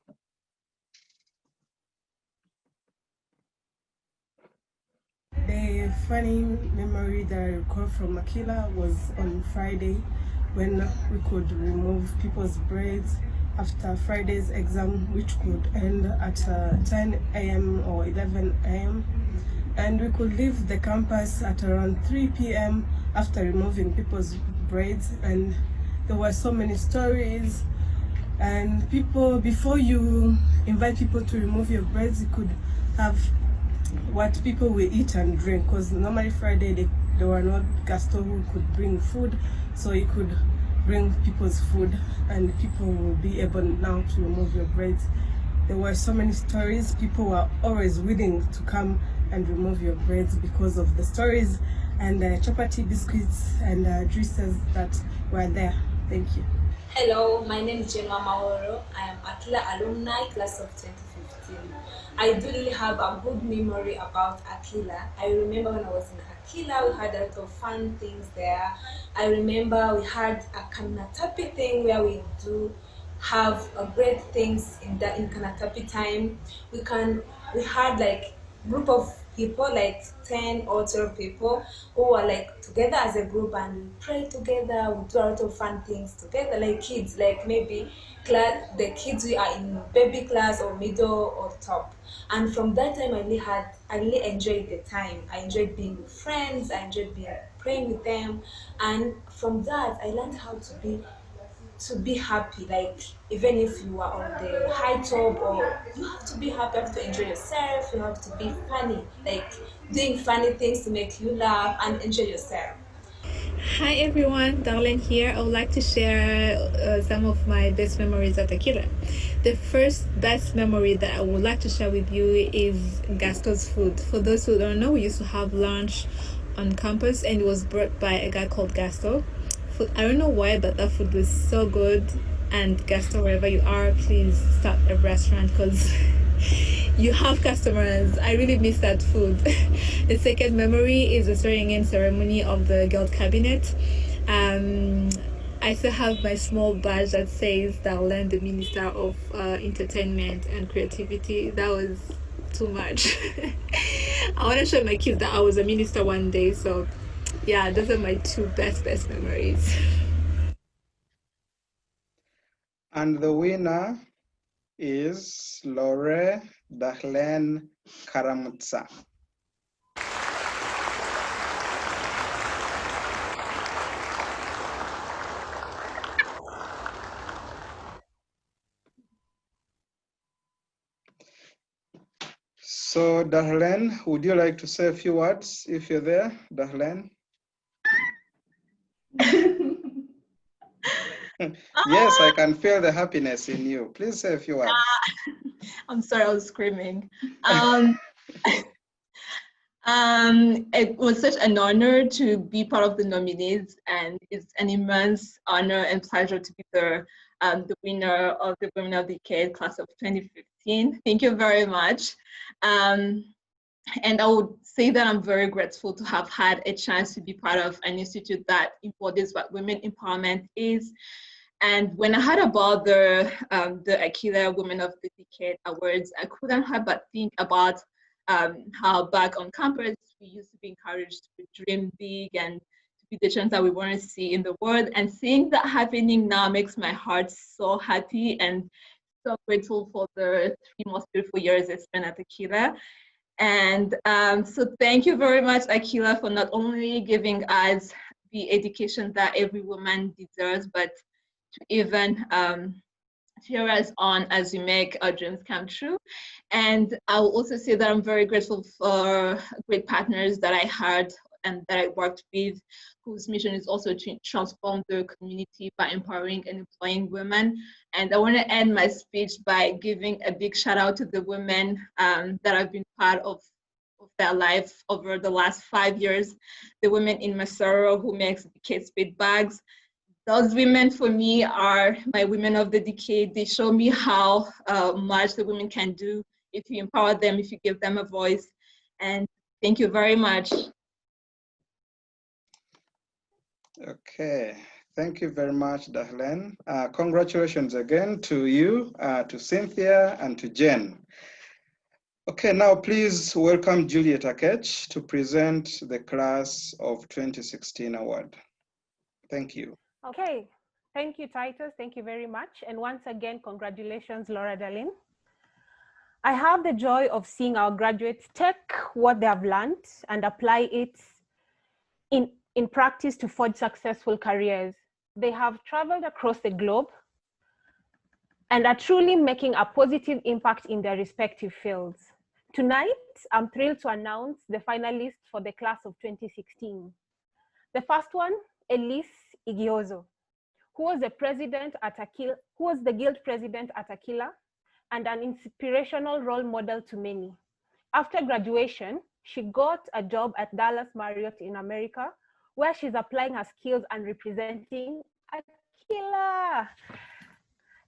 The funny memory that I recall from Akilah was on Friday when we could remove people's braids after Friday's exam, which could end at 10 a.m. or 11 a.m. And we could leave the campus at around 3 p.m. after removing people's braids. And there were so many stories. And people, before you invite people to remove your braids, you could have what people will eat and drink, because normally Friday there were not Gaston who could bring food, so you could bring people's food and people will be able now to remove your braids. There were so many stories. People were always willing to come and remove your braids because of the stories and chapati biscuits and juices that were there. Thank you. Hello, my name is Jenwa Maoro. I am Akilah Alumni, class of 2015. I do really have a good memory about Akilah. I remember when I was in Akilah, we had a lot of fun things there. I remember we had a Kanatapi thing where we do have great things in Kanatapi time. We had like group of people, like 10 or 12 people who were like together as a group and we pray together, we do a lot of fun things together, like kids, like maybe the kids we are in baby class or middle or top. And from that time I really enjoyed the time. I enjoyed being with friends, I enjoyed praying with them, and from that I learned how to be happy. Like even if you are on the high top, or you have to be happy, you have to enjoy yourself, you have to be funny, like doing funny things to make you laugh and enjoy yourself. Hi everyone, Darlene here. I would like to share some of my best memories at Akilah. The first best memory that I would like to share with you is Gaston's food. For those who don't know, we used to have lunch on campus and it was brought by a guy called Gaston. I don't know why, but that food was so good. And Gaston, wherever you are, please start a restaurant because you have customers. I really miss that food. The second memory is the swearing-in ceremony of the girl cabinet. I still have my small badge that says Darlene, the Minister of Entertainment and Creativity. That was too much. I want to show my kids that I was a minister one day. So yeah, those are my two best memories. And the winner is Laure Dahlen Karamutsa. So Darlene, would you like to say a few words if you're there, Darlene? Yes, I can feel the happiness in you. Please say a few words. I'm sorry, I was screaming. It was such an honor to be part of the nominees, and it's an immense honor and pleasure to be the winner of the Women of the Decade class of 2015. Thank you very much. And I would say that I'm very grateful to have had a chance to be part of an institute that embodies what women empowerment is. And when I heard about the Akilah Women of the Decade Awards, I couldn't help but think about how back on campus, we used to be encouraged to dream big and to be the change that we want to see in the world. And seeing that happening now makes my heart so happy and so grateful for the 3 most beautiful years I spent at Akilah. And so thank you very much, Akilah, for not only giving us the education that every woman deserves, but to even cheer us on as we make our dreams come true. And I will also say that I'm very grateful for great partners that I had and that I worked with, whose mission is also to transform the community by empowering and employing women. And I want to end my speech by giving a big shout out to the women that have been part of their life over the last 5 years. The women in Masoro who makes the Kate Spade bags. Those women for me are my women of the decade. They show me how much the women can do if you empower them, if you give them a voice. And thank you very much. Okay, thank you very much, Darlene. Congratulations again to you, to Cynthia, and to Jen. Okay, now please welcome Juliet Akech to present the Class of 2016 award. Thank you. Okay, thank you, Titus. Thank you very much. And once again, congratulations, Laura Darlene. I have the joy of seeing our graduates take what they have learned and apply it in practice to forge successful careers. They have traveled across the globe and are truly making a positive impact in their respective fields. Tonight, I'm thrilled to announce the finalists for the class of 2016. The first one, Elise Igiozo, who was the guild president at Akilah and an inspirational role model to many. After graduation, she got a job at Dallas Marriott in America, where she's applying her skills and representing Akilah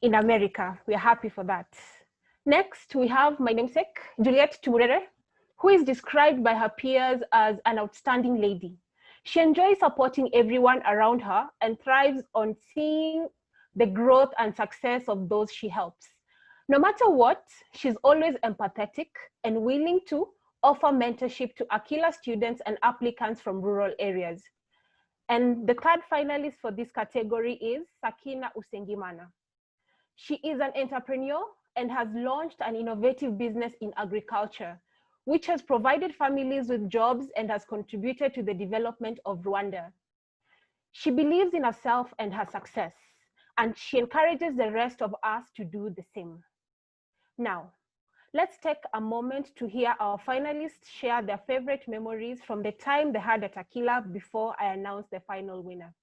in America. We are happy for that. Next, we have my namesake, Juliet Tumurere, who is described by her peers as an outstanding lady. She enjoys supporting everyone around her and thrives on seeing the growth and success of those she helps. No matter what, she's always empathetic and willing to offer mentorship to Akilah students and applicants from rural areas. And the third finalist for this category is Sakina Usengimana. She is an entrepreneur and has launched an innovative business in agriculture, which has provided families with jobs and has contributed to the development of Rwanda. She believes in herself and her success, and she encourages the rest of us to do the same. Now, let's take a moment to hear our finalists share their favorite memories from the time they had at Akilah before I announce the final winner.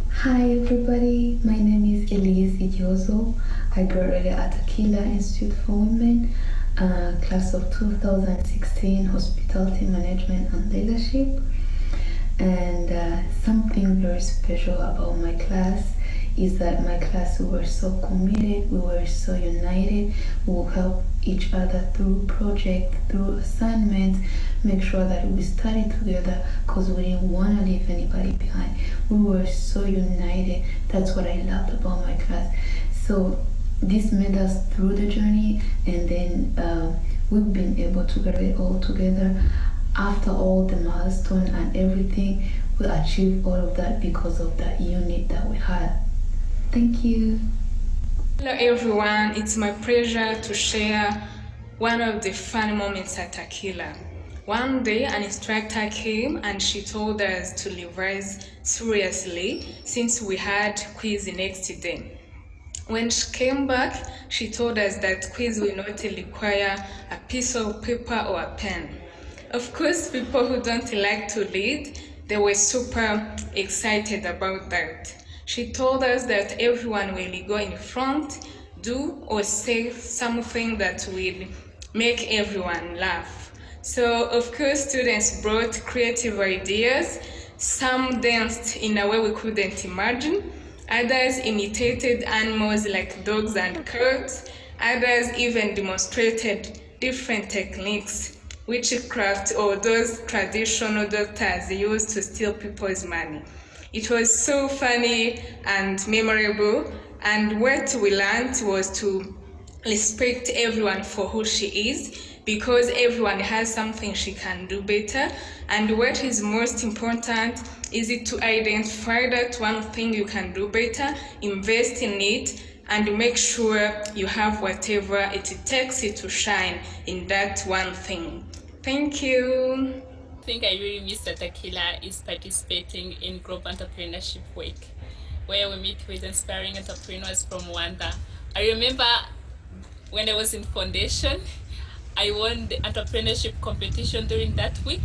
Hi everybody, my name is Elise Igiozo. I graduated at Akilah Institute for Women, class of 2016, Hospitality Management and Leadership. And something very special about my class is that my class, we were so committed, we were so united, we will help each other through projects, through assignments, make sure that we study together because we didn't want to leave anybody behind. We were so united. That's what I loved about my class. So this made us through the journey, and then we've been able to graduate all together. After all the milestone and everything, we achieved all of that because of that unit that we had. Thank you. Hello everyone, it's my pleasure to share one of the fun moments at Akilah. One day, an instructor came and she told us to revise seriously since we had quiz the next day. When she came back, she told us that quiz will not require a piece of paper or a pen. Of course, people who don't like to read, they were super excited about that. She told us that everyone will go in front, do or say something that will make everyone laugh. So, of course, students brought creative ideas. Some danced in a way we couldn't imagine. Others imitated animals like dogs and cats. Others even demonstrated different techniques, witchcraft or those traditional doctors used to steal people's money. It was so funny and memorable, and what we learned was to respect everyone for who she is, because everyone has something she can do better. And what is most important is it to identify that one thing you can do better, invest in it, and make sure you have whatever it takes to shine in that one thing. Thank you. I think I really miss that Akilah is participating in Group Entrepreneurship Week, where we meet with inspiring entrepreneurs from Rwanda. I remember when I was in foundation, I won the entrepreneurship competition during that week.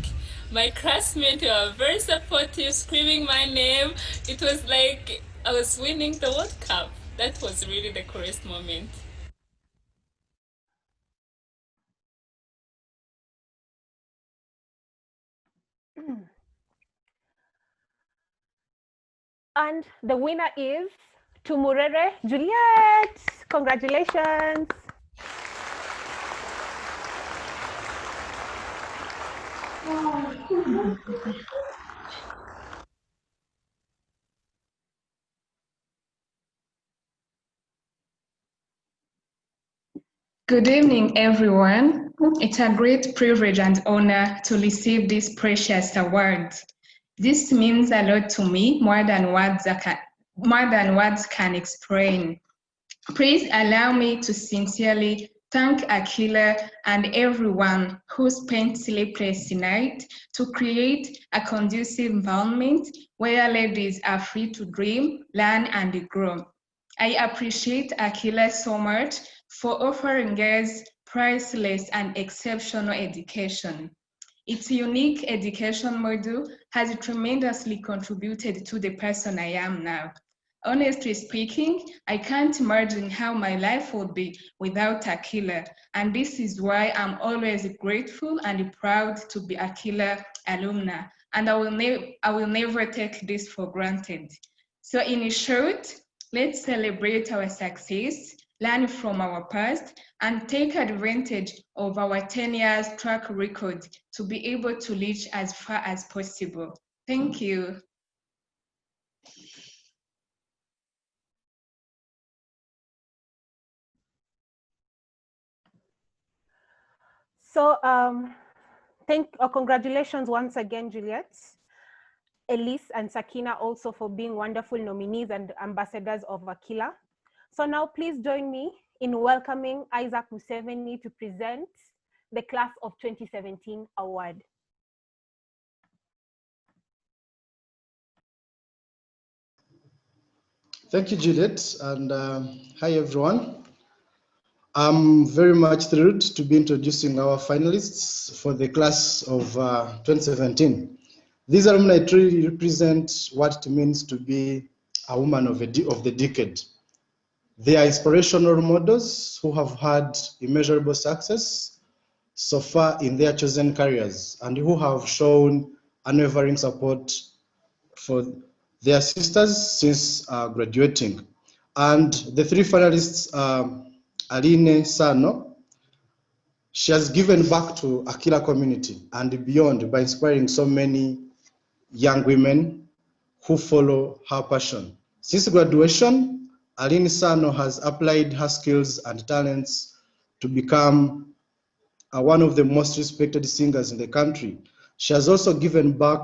My classmates were very supportive, screaming my name. It was like I was winning the World Cup. That was really the coolest moment. And the winner is Tumurere Juliet. Congratulations. Good evening, everyone. It's a great privilege and honor to receive this precious award. This means a lot to me, more than words can explain. Please allow me to sincerely thank Akilah and everyone who spent sleepless nights to create a conducive environment where ladies are free to dream, learn, and grow. I appreciate Akilah so much for offering us priceless and exceptional education. Its unique education model has tremendously contributed to the person I am now. Honestly speaking, I can't imagine how my life would be without Akilah, and this is why I'm always grateful and proud to be Akilah alumna, and I will never take this for granted. So in short, let's celebrate our success, learn from our past, and take advantage of our 10 years track record to be able to reach as far as possible. Thank you. So congratulations once again, Juliet, Elise, and Sakina also for being wonderful nominees and ambassadors of Akilah. So now please join me in welcoming Isaac Museveni to present the Class of 2017 award. Thank you, Juliet, and hi everyone. I'm very much thrilled to be introducing our finalists for the class of 2017. These alumni truly represent what it means to be a woman of the decade. They are inspirational models who have had immeasurable success so far in their chosen careers and who have shown unwavering support for their sisters since graduating. And the three finalists are Aline Sano. She has given back to Akilah community and beyond by inspiring so many young women who follow her passion. Since graduation, Aline Sano has applied her skills and talents to become one of the most respected singers in the country. She has also given back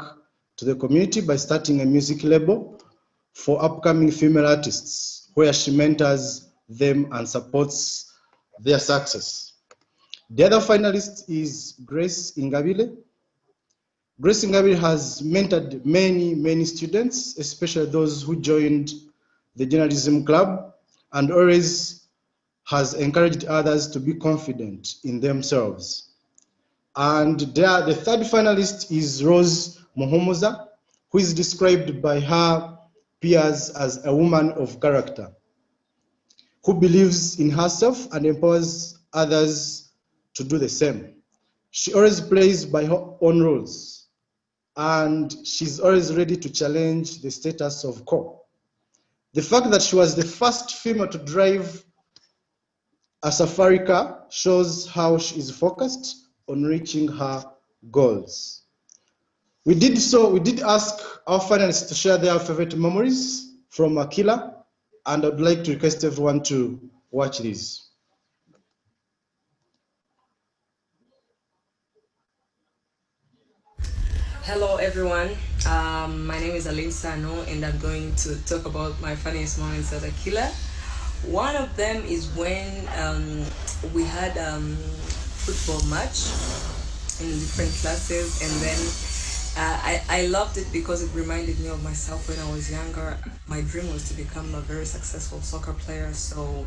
to the community by starting a music label for upcoming female artists, where she mentors them and supports their success. The other finalist is Grace Ingabile. Grace Ngabire has mentored many students, especially those who joined the journalism club, and always has encouraged others to be confident in themselves. And there, the third finalist is Rose Muhumuza, who is described by her peers as a woman of character, who believes in herself and empowers others to do the same. She always plays by her own rules, and she's always ready to challenge the status of co. The fact that she was the first female to drive a safari car shows how she is focused on reaching her goals. We did ask our finalists to share their favorite memories from Akilah, and I'd like to request everyone to watch this. Hello everyone, my name is Aline Sano and I'm going to talk about my funniest moments at Akilah. One of them is when we had football match in different classes, and then I loved it because it reminded me of myself when I was younger. My dream was to become a very successful soccer player, so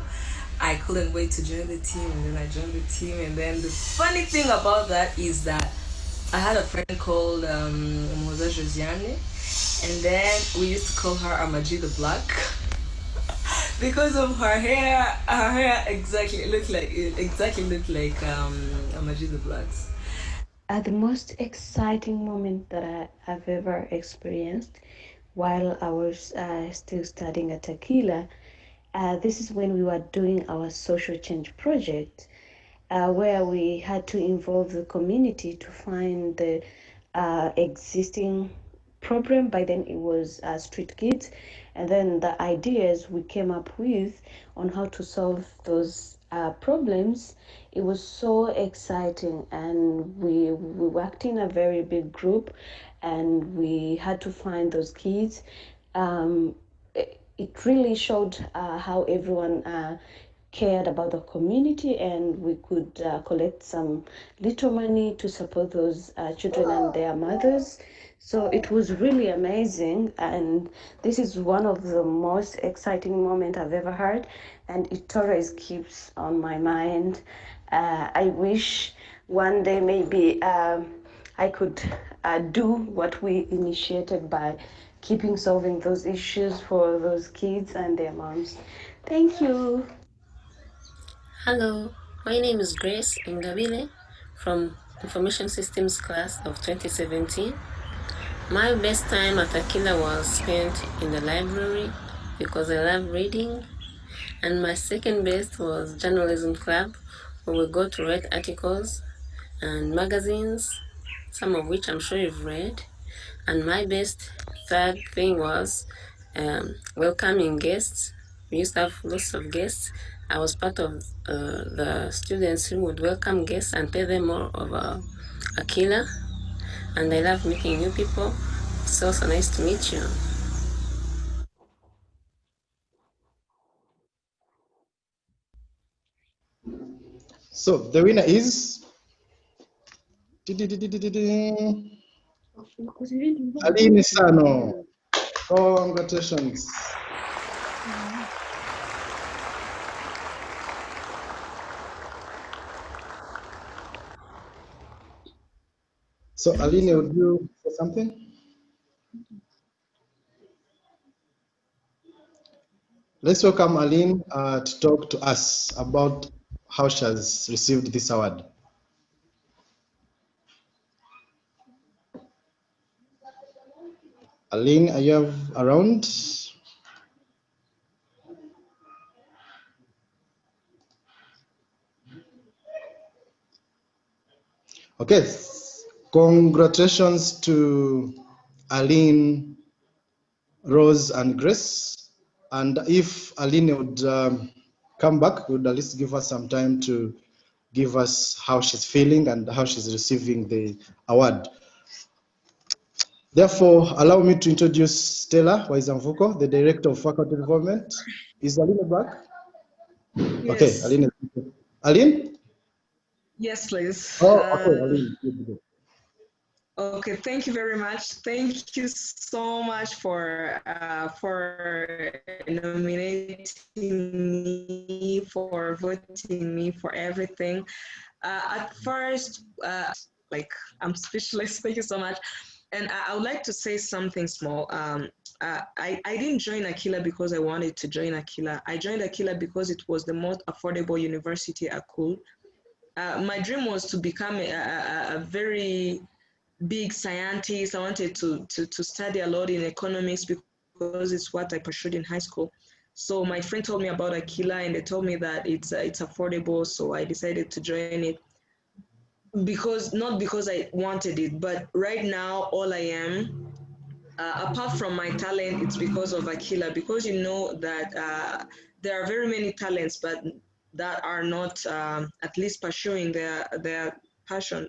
I couldn't wait to join the team, and then I joined the team. And then the funny thing about that is that I had a friend called Moza Josiane, and then we used to call her Amaji the Black because of her hair. Her hair exactly looked like Amaji the Black's. The most exciting moment that I've ever experienced while I was still studying at Akilah, this is when we were doing our social change project, where we had to involve the community to find the existing problem. By then it was street kids, and then the ideas we came up with on how to solve those problems. It was so exciting, and we worked in a very big group, and we had to find those kids. It really showed how everyone cared about the community, and we could collect some little money to support those children and their mothers. So it was really amazing, and this is one of the most exciting moments I've ever had, and it always keeps on my mind. I wish one day maybe I could do what we initiated by keeping solving those issues for those kids and their moms. Thank you. Hello, my name is Grace Ngabile from Information Systems class of 2017. My best time at Akilah was spent in the library because I love reading, and my second best was journalism club, where we go to write articles and magazines, some of which I'm sure you've read. And my best third thing was welcoming guests. We used to have lots of guests. I was part of the students who would welcome guests and tell them more of Akilah. And I love meeting new people. It's also nice to meet you. So the winner is Aline Sano. Congratulations. So Aline, would you say something? Let's welcome Aline to talk to us about how she has received this award. Aline, are you around? Okay, congratulations to Aline, Rose, and Grace. And if Aline would come back, would at least give us some time to give us how she's feeling and how she's receiving the award. Therefore, allow me to introduce Stella Waizamvuko, the Director of Faculty Development. Is Aline back? Yes. Okay, Aline. Aline? Yes, please. Oh, okay, Aline. Okay, thank you very much. Thank you so much for nominating me, for voting me, for everything. At first, like I'm speechless. Thank you so much. And I would like to say something small. I didn't join Akilah because I wanted to join Akilah. I joined Akilah because it was the most affordable university I could. My dream was to become a very big scientist. I wanted to study a lot in economics because it's what I pursued in high school. So my friend told me about Akilah and they told me that it's affordable. So I decided to join it because not because I wanted it, but right now all I am, apart from my talent, it's because of Akilah. Because you know that there are very many talents, but that are not at least pursuing their passion.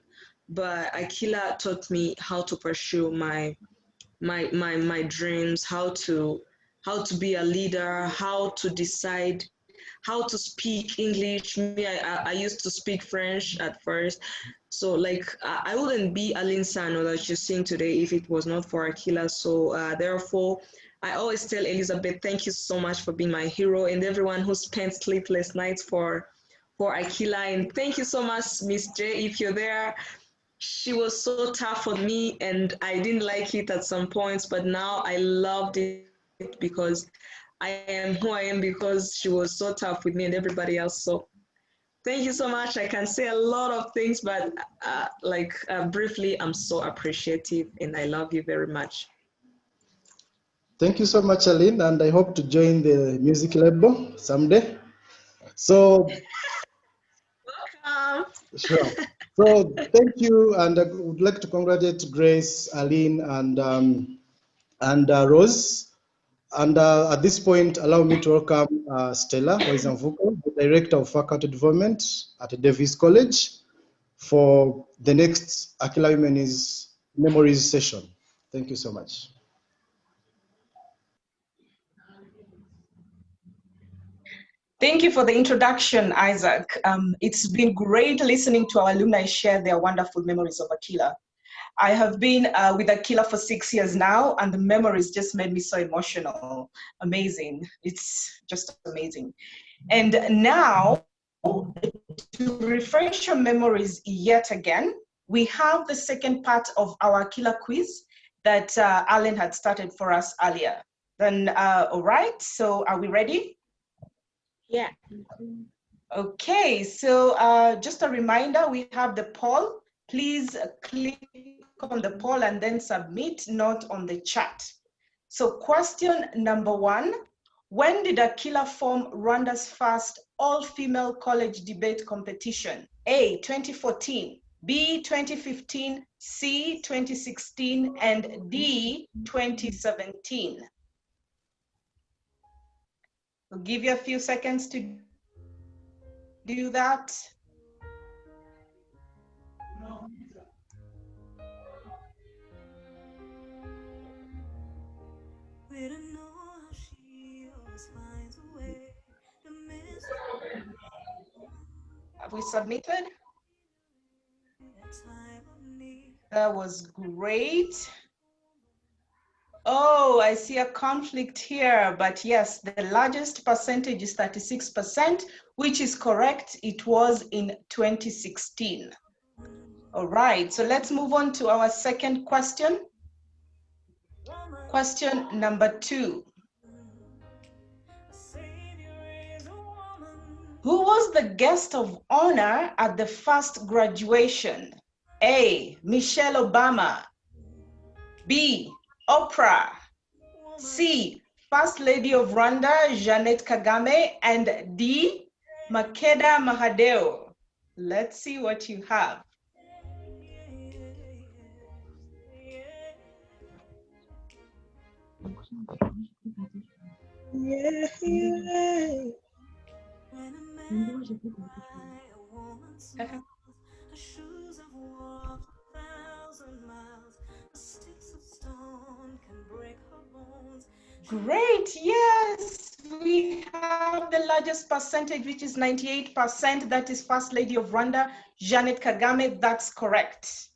But Akilah taught me how to pursue my dreams, how to be a leader, how to decide, how to speak English. Me, I used to speak French at first. So like I wouldn't be Aline Sano that you're seeing today if it was not for Akilah. So therefore, I always tell Elizabeth, thank you so much for being my hero and everyone who spent sleepless nights for Akilah. And thank you so much, Miss J, if you're there. She was so tough on me and I didn't like it at some points, but now I loved it because I am who I am because she was so tough with me and everybody else. So thank you so much. I can say a lot of things, but briefly, I'm so appreciative and I love you very much. Thank you so much, Aline, and I hope to join the music label someday. So, welcome. Sure. So, thank you, and I would like to congratulate Grace, Aline, and Rose. And at this point, allow me to welcome Stella Waisamvuko, the Director of Faculty Development at Davis College, for the next Akilah Women's Memories session. Thank you so much. Thank you for the introduction, Isaac. It's been great listening to our alumni share their wonderful memories of Akilah. I have been with Akilah for 6 years now, and the memories just made me so emotional. Amazing. It's just amazing. And now, to refresh your memories yet again, we have the second part of our Akilah quiz that Alan had started for us earlier. Then, all right, so are we ready? Yeah. Okay, so just a reminder, we have the poll. Please click on the poll and then submit, not on the chat. So question number 1, when did Akilah form Rwanda's first all-female college debate competition? A, 2014, B, 2015, C, 2016, and D, 2017. We'll give you a few seconds to do that. Have we submitted? That was great. Oh, I see a conflict here, but yes, the largest percentage is 36%, which is correct. It was in 2016. All right, so let's move on to our second question. Question number 2. Who was the guest of honor at the first graduation? A, Michelle Obama. B, Oprah. C, First Lady of Rwanda, Jeannette Kagame. And D, Makeda Mahadeo. Let's see what you have. Great, yes, we have the largest percentage, which is 98%. That is First Lady of Rwanda, Jeannette Kagame. That's correct.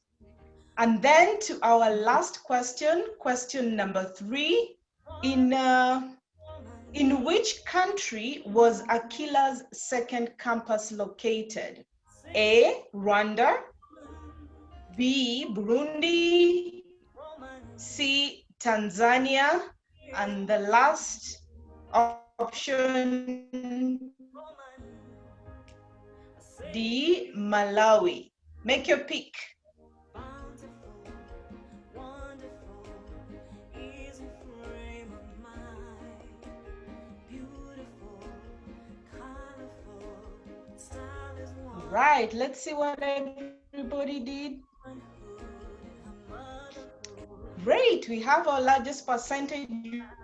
And then to our last question, question number 3. In which country was Akilah's second campus located? A, Rwanda, B, Burundi, C, Tanzania, and the last option, D, Malawi. Make your pick. Right, let's see what everybody did. Great, we have our largest percentage,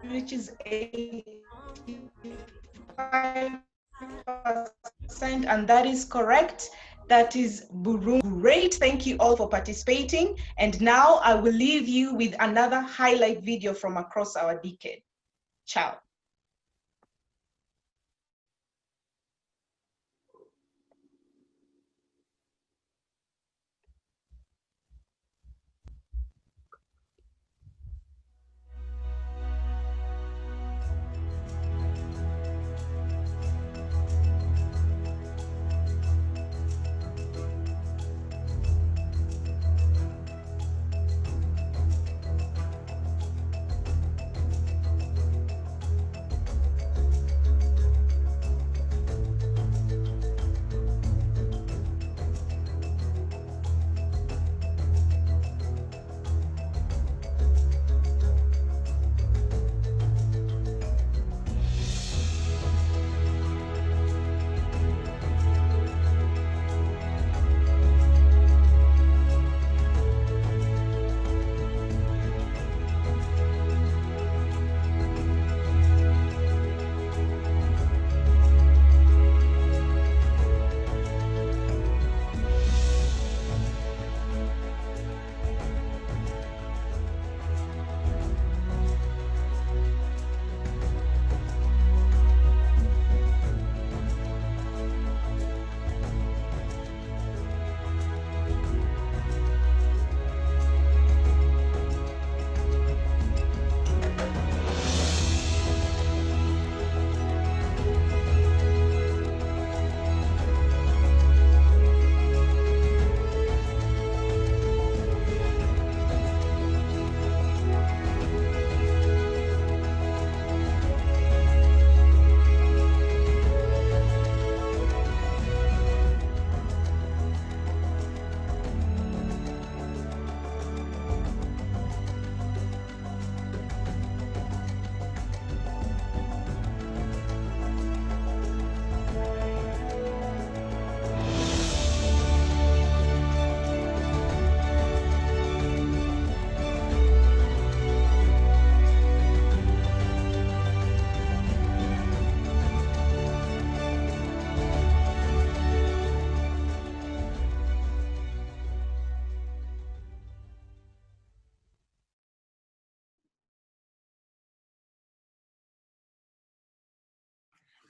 which is 85%, and that is correct. That is Burundi. Great, thank you all for participating. And now I will leave you with another highlight video from across our decade. Ciao.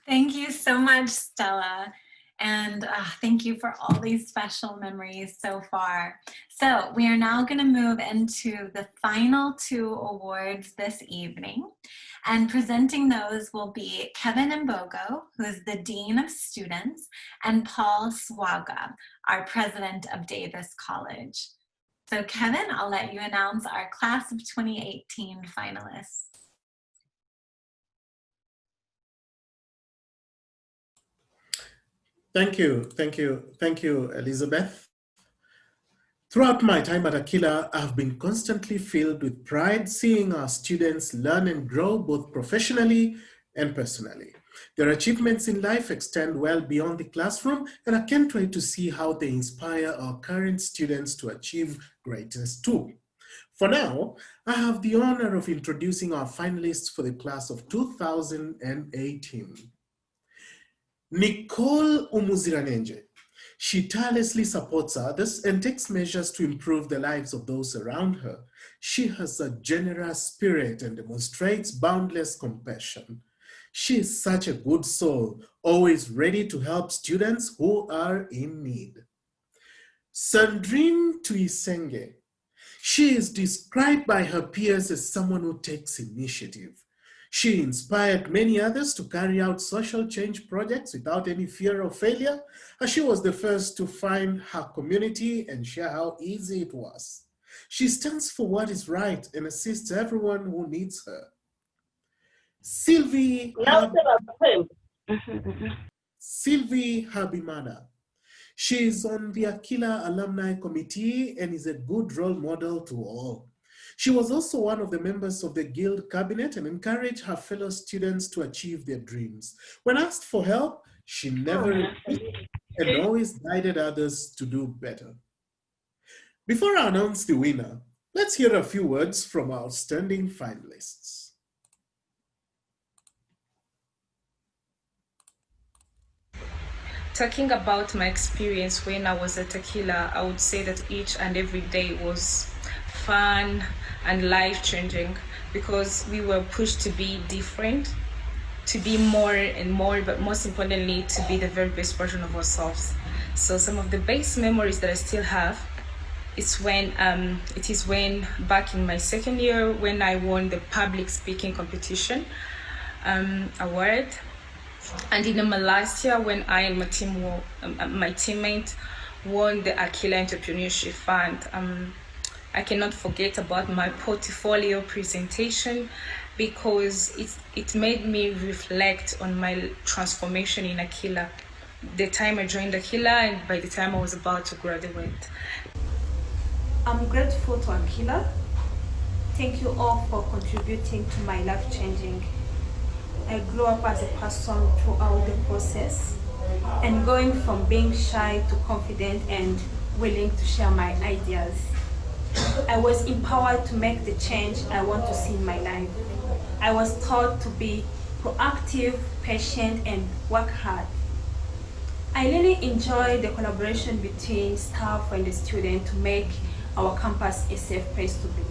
Thank you so much, Stella. And thank you for all these special memories so far. So we are now going to move into the final 2 awards this evening. And presenting those will be Kevin Mbogo, who is the Dean of Students, and Paul Swaga, our President of Davis College. So Kevin, I'll let you announce our Class of 2018 finalists. Thank you, Elizabeth. Throughout my time at Akilah, I've been constantly filled with pride seeing our students learn and grow both professionally and personally. Their achievements in life extend well beyond the classroom, and I can't wait to see how they inspire our current students to achieve greatness too. For now, I have the honor of introducing our finalists for the class of 2018. Nicole Umuziranenge. She tirelessly supports others and takes measures to improve the lives of those around her. She has a generous spirit and demonstrates boundless compassion. She is such a good soul, always ready to help students who are in need. Sandrine Tuisenge. She is described by her peers as someone who takes initiative. She inspired many others to carry out social change projects without any fear of failure, as she was the first to find her community and share how easy it was. She stands for what is right and assists everyone who needs her. Sylvie Habimana. She is on the Akilah Alumni Committee and is a good role model to all. She was also one of the members of the Guild Cabinet and encouraged her fellow students to achieve their dreams. When asked for help, she never refused and always guided others to do better. Before I announce the winner, let's hear a few words from our outstanding finalists. Talking about my experience when I was at Akilah, I would say that each and every day was fun and life-changing because we were pushed to be different, to be more and more, but most importantly, to be the very best version of ourselves. So some of the best memories that I still have is when back in my second year when I won the public speaking competition award. And in my last year, when I and my teammate won the Akilah Entrepreneurship Fund, I cannot forget about my portfolio presentation because it made me reflect on my transformation in Akilah, the time I joined Akilah and by the time I was about to graduate. I'm grateful to Akilah. Thank you all for contributing to my life-changing. I grew up as a person throughout the process and going from being shy to confident and willing to share my ideas. I was empowered to make the change I want to see in my life. I was taught to be proactive, patient, and work hard. I really enjoy the collaboration between staff and the student to make our campus a safe place to be.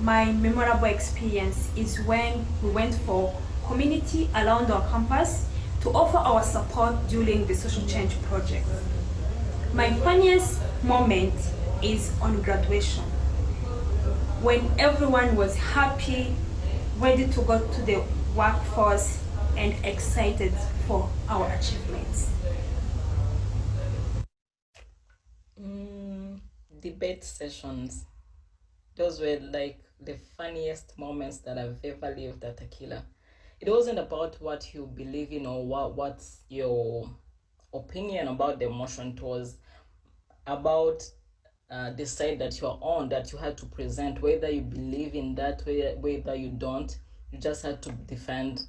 My memorable experience is when we went for community around our campus to offer our support during the social change project. My funniest moment is on graduation, when everyone was happy, ready to go to the workforce, and excited for our achievements. Debate sessions. Those were like the funniest moments that I've ever lived at Akilah. It wasn't about what you believe in or what's your opinion about the motion. It was about the side that you're on, that you had to present, whether you believe in that, whether you don't. You just had to defend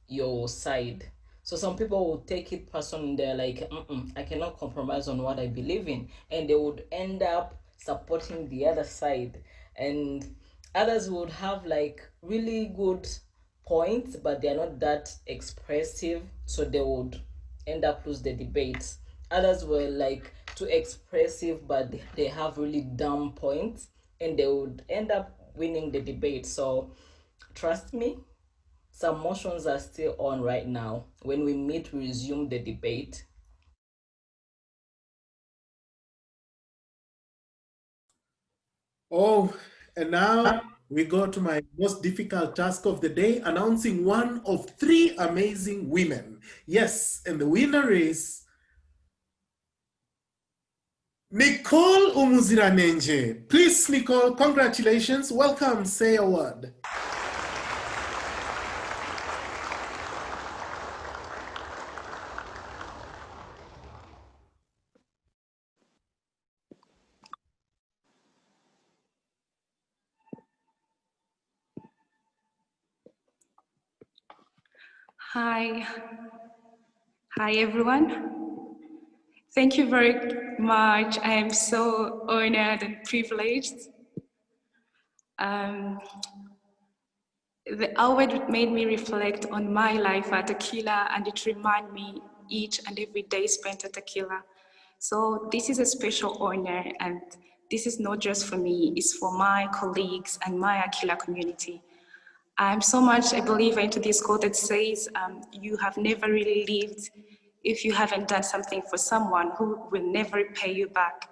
your side. So some people would take it personally. They're like, I cannot compromise on what I believe in, and they would end up supporting the other side. And others would have like really good points, but they're not that expressive, so they would end up lose the debates. Others were like too expressive, but they have really dumb points, and they would end up winning the debate. So trust me, some motions are still on right now. When we meet, we resume the debate. Oh, and now we go to my most difficult task of the day, announcing one of three amazing women. Yes, and the winner is Nicole Umuziranenje. Please, Nicole, congratulations. Welcome. Say a word. Hi everyone. Thank you very much. I am so honored and privileged. The award made me reflect on my life at Akilah, and it reminded me each and every day spent at Akilah. So this is a special honor, and this is not just for me, it's for my colleagues and my Akilah community. I'm so much a believer into this quote that says, you have never really lived if you haven't done something for someone who will never pay you back.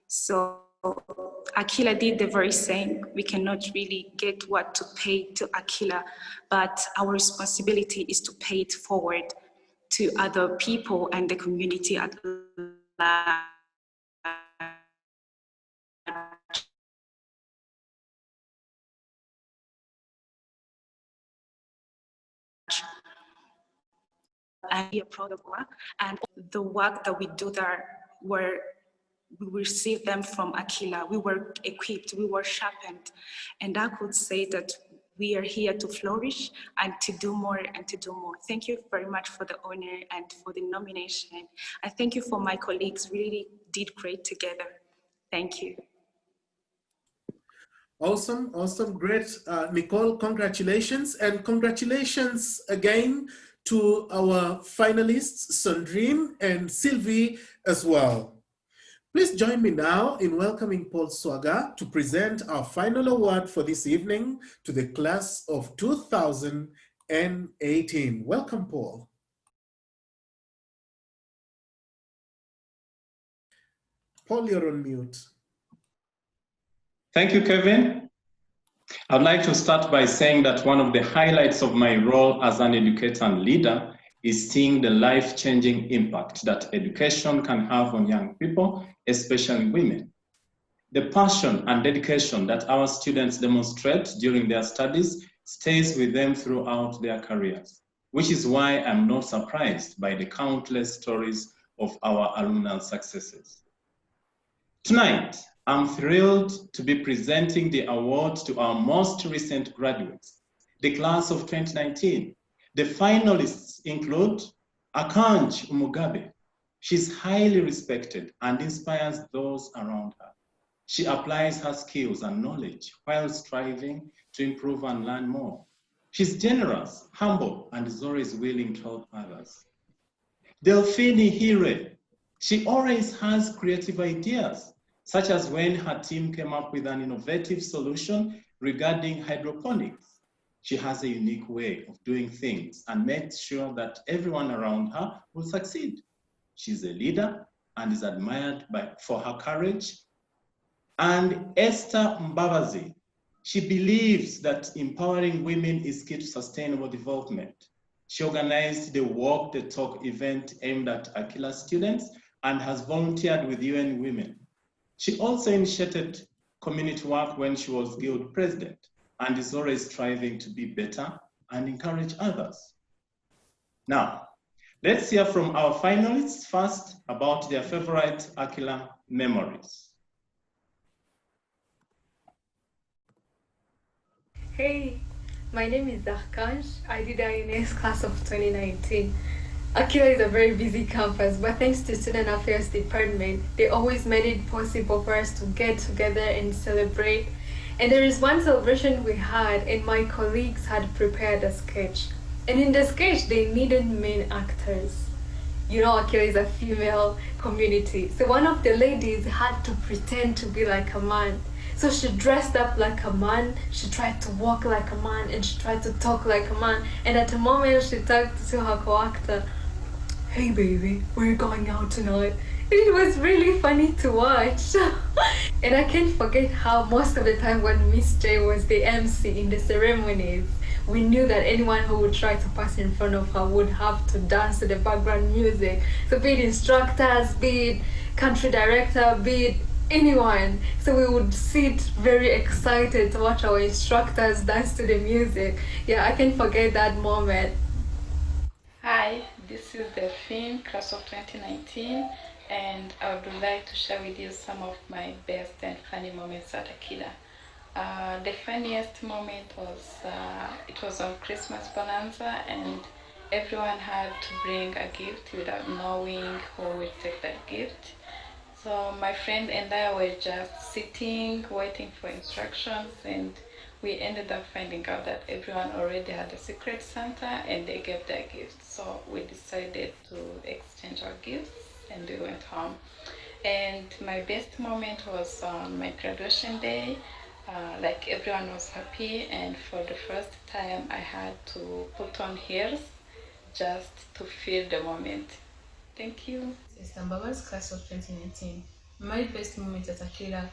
So Akilah did the very same. We cannot really get what to pay to Akilah, but our responsibility is to pay it forward to other people and the community at large. And we are proud of her. And the work that we do there, where we received them from Akilah, we were equipped, we were sharpened. And I could say that we are here to flourish and to do more and to do more. Thank you very much for the honor and for the nomination. I thank you for my colleagues, really did great together. Thank you. Awesome, awesome, great. Nicole, congratulations. And congratulations again to our finalists, Sandrine and Sylvie as well. Please join me now in welcoming Paul Swaga to present our final award for this evening to the class of 2018. Welcome, Paul. Paul, you're on mute. Thank you, Kevin. I'd like to start by saying that one of the highlights of my role as an educator and leader is seeing the life-changing impact that education can have on young people, especially women. The passion and dedication that our students demonstrate during their studies stays with them throughout their careers, which is why I'm not surprised by the countless stories of our alumni successes. Tonight, I'm thrilled to be presenting the award to our most recent graduates, the class of 2019. The finalists include Akanj Umugabe. She's highly respected and inspires those around her. She applies her skills and knowledge while striving to improve and learn more. She's generous, humble, and is always willing to help others. Delphine Hire. She always has creative ideas, such as when her team came up with an innovative solution regarding hydroponics. She has a unique way of doing things and makes sure that everyone around her will succeed. She's a leader and is admired for her courage. And Esther Mbabazi, she believes that empowering women is key to sustainable development. She organized the Walk the Talk event aimed at Akilah students and has volunteered with UN Women. She also initiated community work when she was guild president and is always striving to be better and encourage others. Now, let's hear from our finalists first about their favorite Akilah memories. Hey, my name is Arkanj. I did INS class of 2019. Akilah is a very busy campus, but thanks to Student Affairs Department, they always made it possible for us to get together and celebrate. And there is one celebration we had, and my colleagues had prepared a sketch. And in the sketch, they needed main actors. You know, Akilah is a female community. So one of the ladies had to pretend to be like a man. So she dressed up like a man, she tried to walk like a man, and she tried to talk like a man. And at the moment she talked to her co-actor, "Hey baby, we're going out tonight." It was really funny to watch. And I can't forget how most of the time when Miss J was the MC in the ceremonies, we knew that anyone who would try to pass in front of her would have to dance to the background music. So be it instructors, be it country director, be it anyone. So we would sit very excited to watch our instructors dance to the music. Yeah, I can't forget that moment. Hi, this is Delphine, class of 2019, and I would like to share with you some of my best and funny moments at Akilah. The funniest moment was, it was on Christmas Bonanza, and everyone had to bring a gift without knowing who would take that gift. So my friend and I were just sitting, waiting for instructions, and we ended up finding out that everyone already had a secret Santa and they gave their gifts. So we decided to exchange our gifts and we went home. And my best moment was on my graduation day. Like everyone was happy, and for the first time I had to put on heels just to feel the moment. Thank you. Sister Mbaba's class of 2019. My best moment at Akilah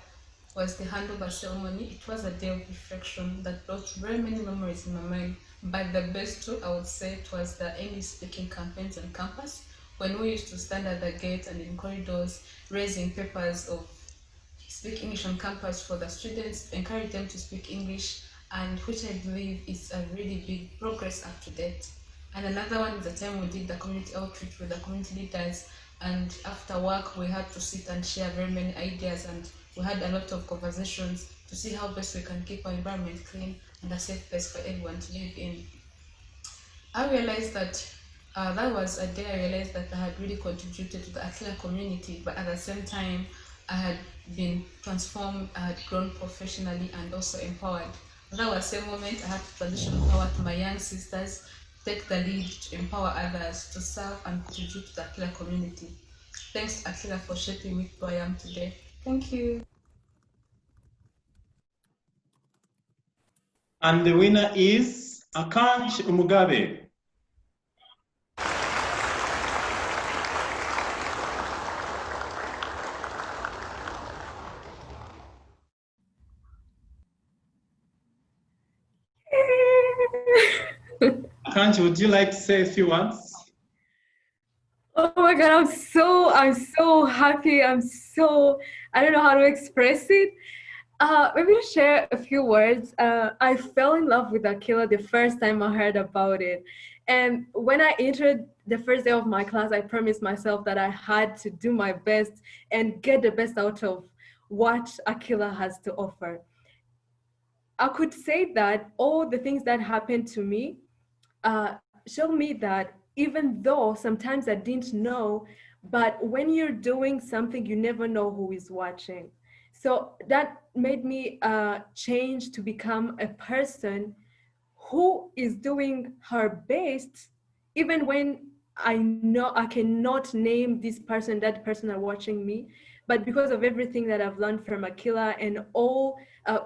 was the handover ceremony. It was a day of reflection that brought very many memories in my mind. But the best two, I would say, it was the English speaking campaigns on campus, when we used to stand at the gate and in corridors raising papers of speak English on campus for the students, encourage them to speak English, and which I believe is a really big progress up to date. And another one is the time we did the community outreach with the community leaders, and after work we had to sit and share very many ideas, and we had a lot of conversations to see how best we can keep our environment clean and a safe place for everyone to live in. I realized that that was a day I realized that I had really contributed to the Akilah community, but at the same time, I had been transformed, I had grown professionally and also empowered. That was the moment I had to transition power to my young sisters, take the lead to empower others to serve and contribute to the Akilah community. Thanks to Akilah for shaping me who I am today. Thank you. And the winner is Akanj Umugabe. Akanj, would you like to say a few words? Oh my God, I'm so happy. I don't know how to express it. Maybe to share a few words. I fell in love with Akilah the first time I heard about it. And when I entered the first day of my class, I promised myself that I had to do my best and get the best out of what Akilah has to offer. I could say that all the things that happened to me showed me that even though sometimes I didn't know, but when you're doing something, you never know who is watching. So that made me change to become a person who is doing her best, even when I know I cannot name this person, that person are watching me. But because of everything that I've learned from Akilah and all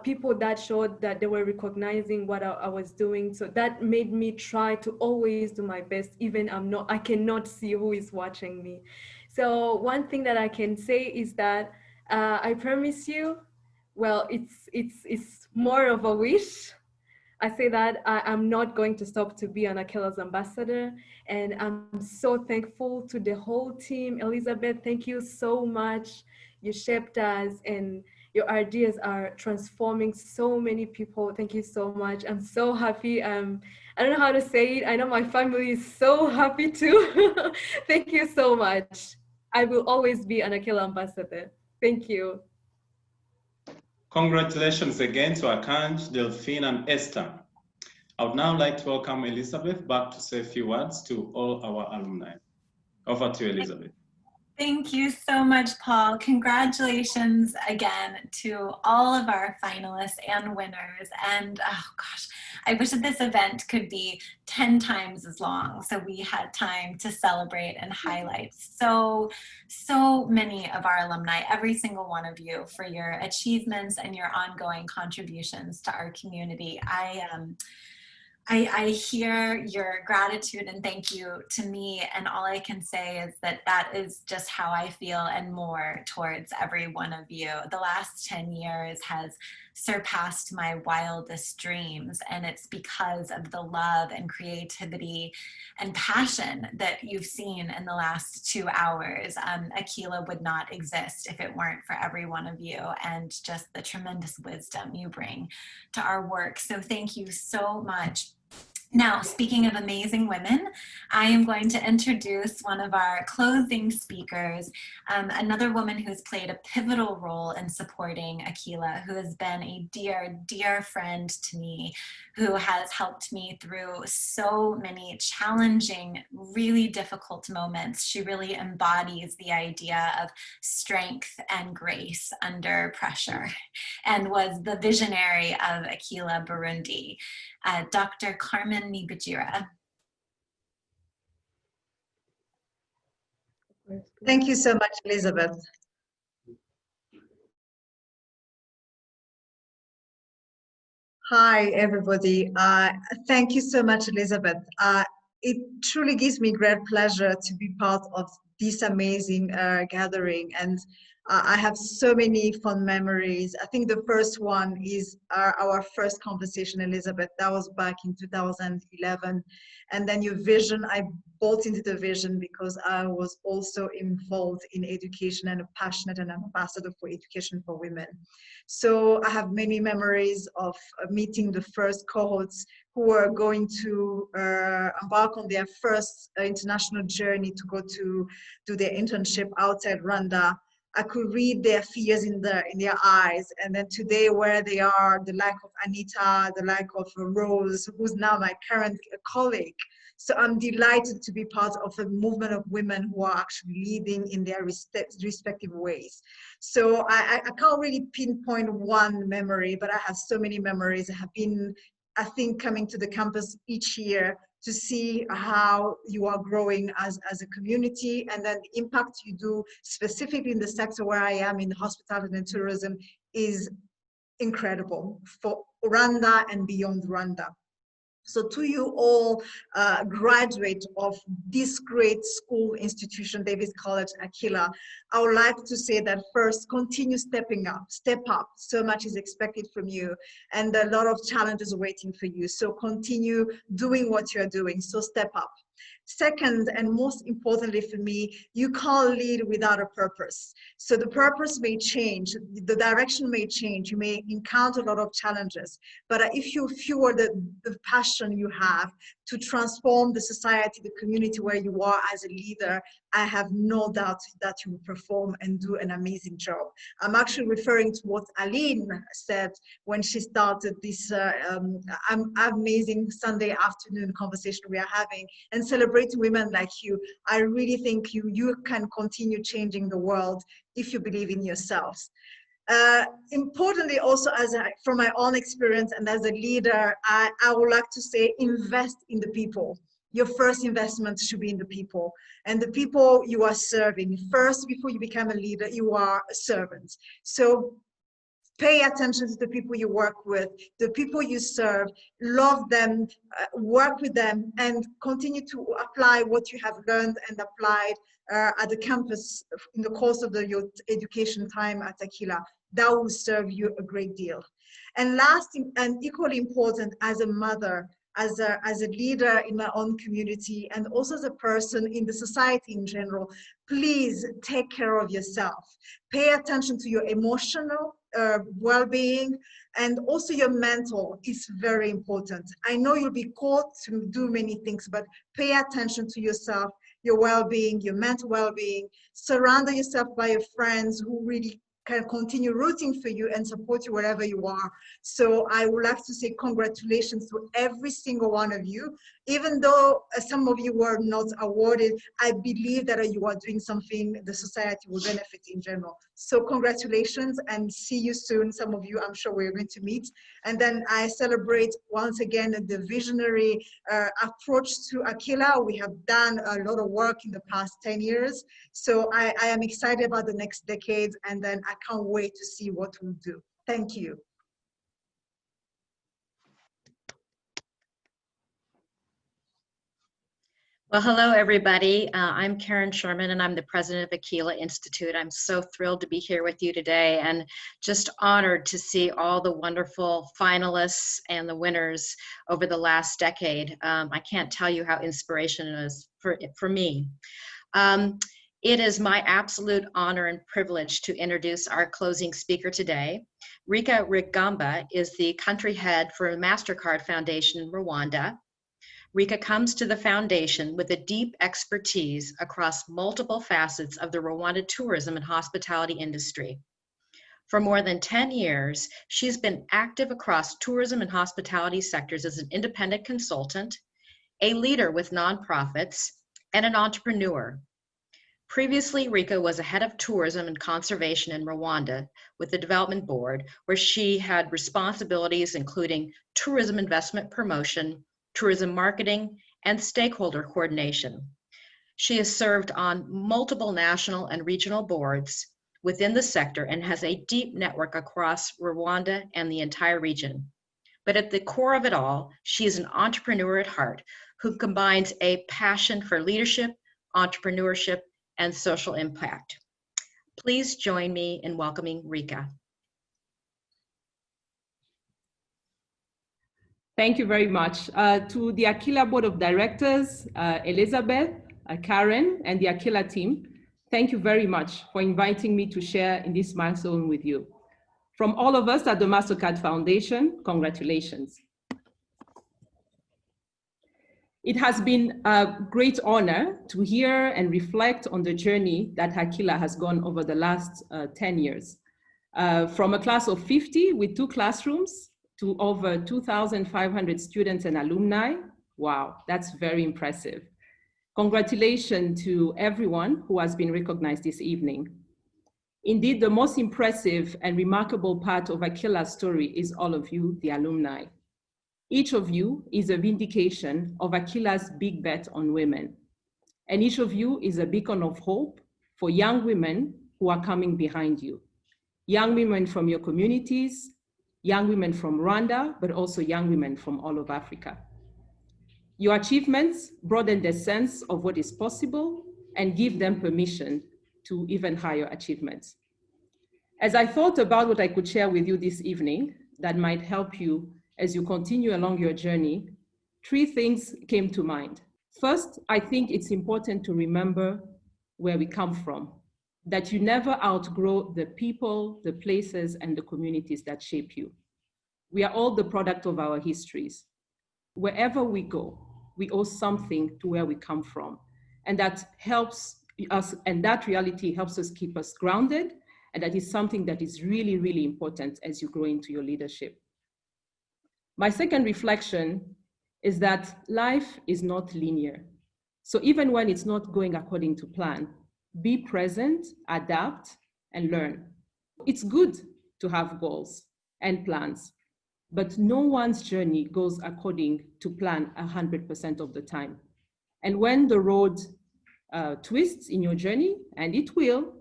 people that showed that they were recognizing what I was doing, so that made me try to always do my best, even I cannot see who is watching me. So one thing that I can say is that I promise you, well, it's more of a wish. I say that I'm not going to stop to be an Akilah's ambassador, and I'm so thankful to the whole team. Elizabeth, thank you so much. You shaped us, and your ideas are transforming so many people. Thank you so much. I'm so happy. I don't know how to say it. I know my family is so happy too. Thank you so much. I will always be an Akilah ambassador. Thank you. Congratulations again to Akanj, Delphine, and Esther. I would now like to welcome Elizabeth back to say a few words to all our alumni. Over to you, Elizabeth. Thank you so much, Paul. Congratulations again to all of our finalists and winners. And oh gosh, I wish that this event could be 10 times as long so we had time to celebrate and highlight so many of our alumni, every single one of you, for your achievements and your ongoing contributions to our community. I hear your gratitude and thank you to me, and all I can say is that that is just how I feel and more towards every one of you. The last 10 years has surpassed my wildest dreams, and it's because of the love and creativity and passion that you've seen in the last 2 hours. Akilah would not exist if it weren't for every one of you and just the tremendous wisdom you bring to our work. So thank you so much. Now, speaking of amazing women, I am going to introduce one of our closing speakers, another woman who's played a pivotal role in supporting Akilah, who has been a dear, dear friend to me, who has helped me through so many challenging, really difficult moments. She really embodies the idea of strength and grace under pressure, and was the visionary of Akilah Burundi. Dr. Carmen Nibajira. Thank you so much, Elizabeth. Hi, everybody. Thank you so much, Elizabeth. It truly gives me great pleasure to be part of this amazing gathering. And I have so many fun memories. I think the first one is our first conversation, Elizabeth. That was back in 2011. And then your vision, I bought into the vision because I was also involved in education and a passionate and ambassador for education for women. So I have many memories of meeting the first cohorts who were going to embark on their first international journey to go to do their internship outside Rwanda. I could read their fears in their eyes. And then today, where they are, the lack of Anita, the lack of Rose, who's now my current colleague. So I'm delighted to be part of a movement of women who are actually leading in their respective ways. So I can't really pinpoint one memory, but I have so many memories. I have been, I think, coming to the campus each year to see how you are growing as a community, and then the impact you do specifically in the sector where I am in hospitality and tourism is incredible for Rwanda and beyond Rwanda. So to you all graduate of this great school institution, Davis College, Akilah, I would like to say that first, continue stepping up, step up. So much is expected from you and a lot of challenges waiting for you. So continue doing what you're doing, so step up. Second, and most importantly for me, you can't lead without a purpose. So the purpose may change, the direction may change, you may encounter a lot of challenges, but if you fuel the passion you have to transform the society, the community where you are as a leader, I have no doubt that you will perform and do an amazing job. I'm actually referring to what Aline said when she started this amazing Sunday afternoon conversation we are having and celebrating women like you. I really think you can continue changing the world if you believe in yourselves. Importantly, also from my own experience and as a leader, I would like to say invest in the people. Your first investment should be in the people and the people you are serving. First, before you become a leader, you are a servant. So pay attention to the people you work with, the people you serve, love them, work with them, and continue to apply what you have learned and applied at the campus in the course of your education time at Akilah. That will serve you a great deal. And last and equally important, as a mother, as a leader in my own community, and also as a person in the society in general, please take care of yourself. Pay attention to your emotional well-being and also your mental is very important. I know you'll be called to do many things, but pay attention to yourself, your well-being, your mental well-being. Surround yourself by your friends who really can continue rooting for you and support you wherever you are. So I would like to say congratulations to every single one of you. Even though some of you were not awarded, I believe that you are doing something the society will benefit in general. So congratulations and see you soon. Some of you, I'm sure we're going to meet. And then I celebrate once again the visionary approach to Akilah. We have done a lot of work in the past 10 years. So I am excited about the next decade, and then I can't wait to see what we'll do. Thank you. Well, hello, everybody. I'm Karen Sherman, and I'm the president of Akilah Institute. I'm so thrilled to be here with you today and just honored to see all the wonderful finalists and the winners over the last decade. I can't tell you how inspirational it is for me. It is my absolute honor and privilege to introduce our closing speaker today. Rika Rigamba is the country head for MasterCard Foundation in Rwanda. Rika comes to the foundation with a deep expertise across multiple facets of the Rwanda tourism and hospitality industry. For more than 10 years, she's been active across tourism and hospitality sectors as an independent consultant, a leader with nonprofits, and an entrepreneur. Previously, Rika was a head of tourism and conservation in Rwanda with the Development Board, where she had responsibilities including tourism investment promotion, tourism marketing, and stakeholder coordination. She has served on multiple national and regional boards within the sector and has a deep network across Rwanda and the entire region. But at the core of it all, she is an entrepreneur at heart who combines a passion for leadership, entrepreneurship, and social impact. Please join me in welcoming Rika. Thank you very much. To the Akilah Board of Directors, Elizabeth, Karen, and the Akilah team, thank you very much for inviting me to share in this milestone with you. From all of us at the MasterCard Foundation, congratulations. It has been a great honor to hear and reflect on the journey that Akilah has gone over the last 10 years. From a class of 50 with 2 classrooms to over 2,500 students and alumni. Wow, that's very impressive. Congratulations to everyone who has been recognized this evening. Indeed, the most impressive and remarkable part of Akilah's story is all of you, the alumni. Each of you is a vindication of Akilah's big bet on women. And each of you is a beacon of hope for young women who are coming behind you. Young women from your communities, young women from Rwanda, but also young women from all of Africa. Your achievements broaden their sense of what is possible and give them permission to even higher achievements. As I thought about what I could share with you this evening that might help you as you continue along your journey, 3 things came to mind. First, I think it's important to remember where we come from, that you never outgrow the people, the places, and the communities that shape you. We are all the product of our histories. Wherever we go, we owe something to where we come from. And that helps us, and that reality helps us keep us grounded. And that is something that is really, really important as you grow into your leadership. My second reflection is that life is not linear. So even when it's not going according to plan, be present, adapt, and learn. It's good to have goals and plans, but no one's journey goes according to plan 100% of the time. And when the road twists in your journey, and it will,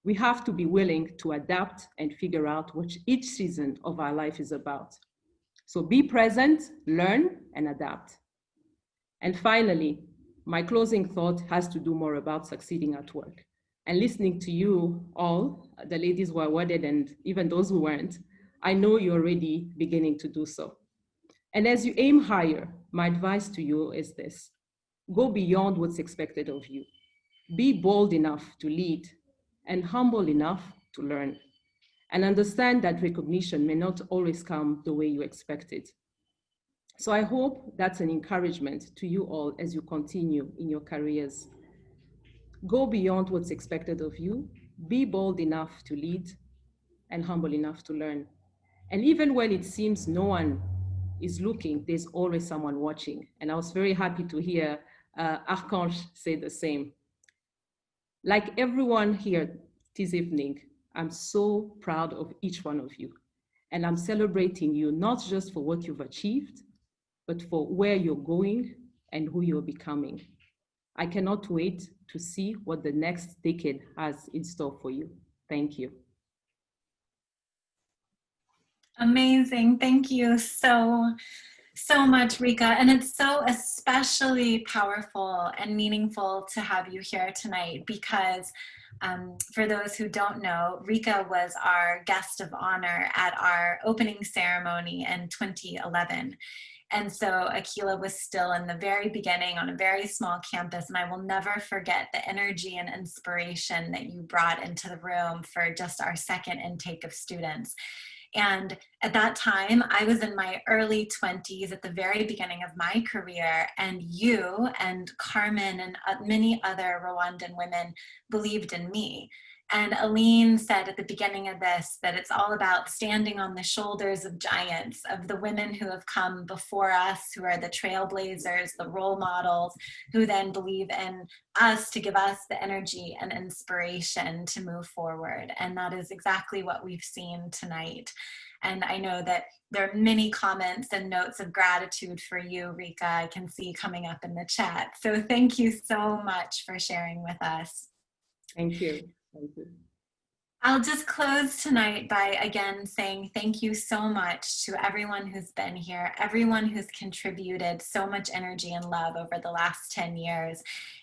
we have to be willing to adapt and figure out what each season of our life is about. So be present, learn, and adapt. And finally, my closing thought has to do more about succeeding at work. And listening to you all, the ladies who are awarded and even those who weren't, I know you're already beginning to do so. And as you aim higher, my advice to you is this: go beyond what's expected of you. Be bold enough to lead and humble enough to learn. And understand that recognition may not always come the way you expected. So I hope that's an encouragement to you all as you continue in your careers. Go beyond what's expected of you, be bold enough to lead, and humble enough to learn. And even when it seems no one is looking, there's always someone watching. And I was very happy to hear Archange say the same. Like everyone here this evening, I'm so proud of each one of you. And I'm celebrating you not just for what you've achieved, but for where you're going and who you're becoming. I cannot wait to see what the next decade has in store for you. Thank you. Amazing. Thank you so much, Rika. And it's so especially powerful and meaningful to have you here tonight because for those who don't know, Rika was our guest of honor at our opening ceremony in 2011. And so Akilah was still in the very beginning on a very small campus, and I will never forget the energy and inspiration that you brought into the room for just our second intake of students. And at that time, I was in my early 20s at the very beginning of my career, and you and Carmen and many other Rwandan women believed in me. And Aline said at the beginning of this that it's all about standing on the shoulders of giants, of the women who have come before us, who are the trailblazers, the role models, who then believe in us to give us the energy and inspiration to move forward. And that is exactly what we've seen tonight. And I know that there are many comments and notes of gratitude for you, Rika, I can see coming up in the chat. So thank you so much for sharing with us. Thank you. Thank you. I'll just close tonight by again saying thank you so much to everyone who's been here, everyone who's contributed so much energy and love over the last 10 years.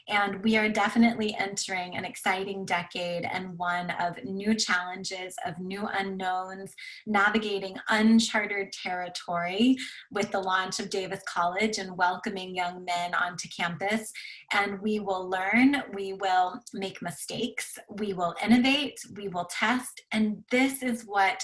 And we are definitely entering an exciting decade and one of new challenges, of new unknowns, navigating uncharted territory with the launch of Davis College and welcoming young men onto campus. And we will learn, we will make mistakes, we will innovate, we will test, and this is what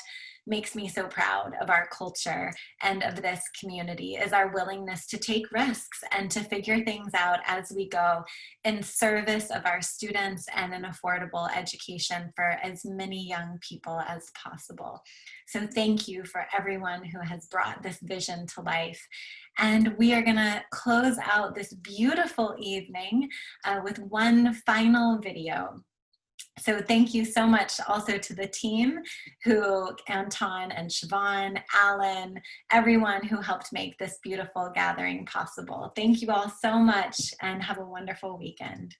makes me so proud of our culture and of this community, is our willingness to take risks and to figure things out as we go in service of our students and an affordable education for as many young people as possible. So thank you for everyone who has brought this vision to life. And we are gonna close out this beautiful evening with one final video. So thank you so much also to the team Anton and Siobhan, Alan, everyone who helped make this beautiful gathering possible. Thank you all so much and have a wonderful weekend.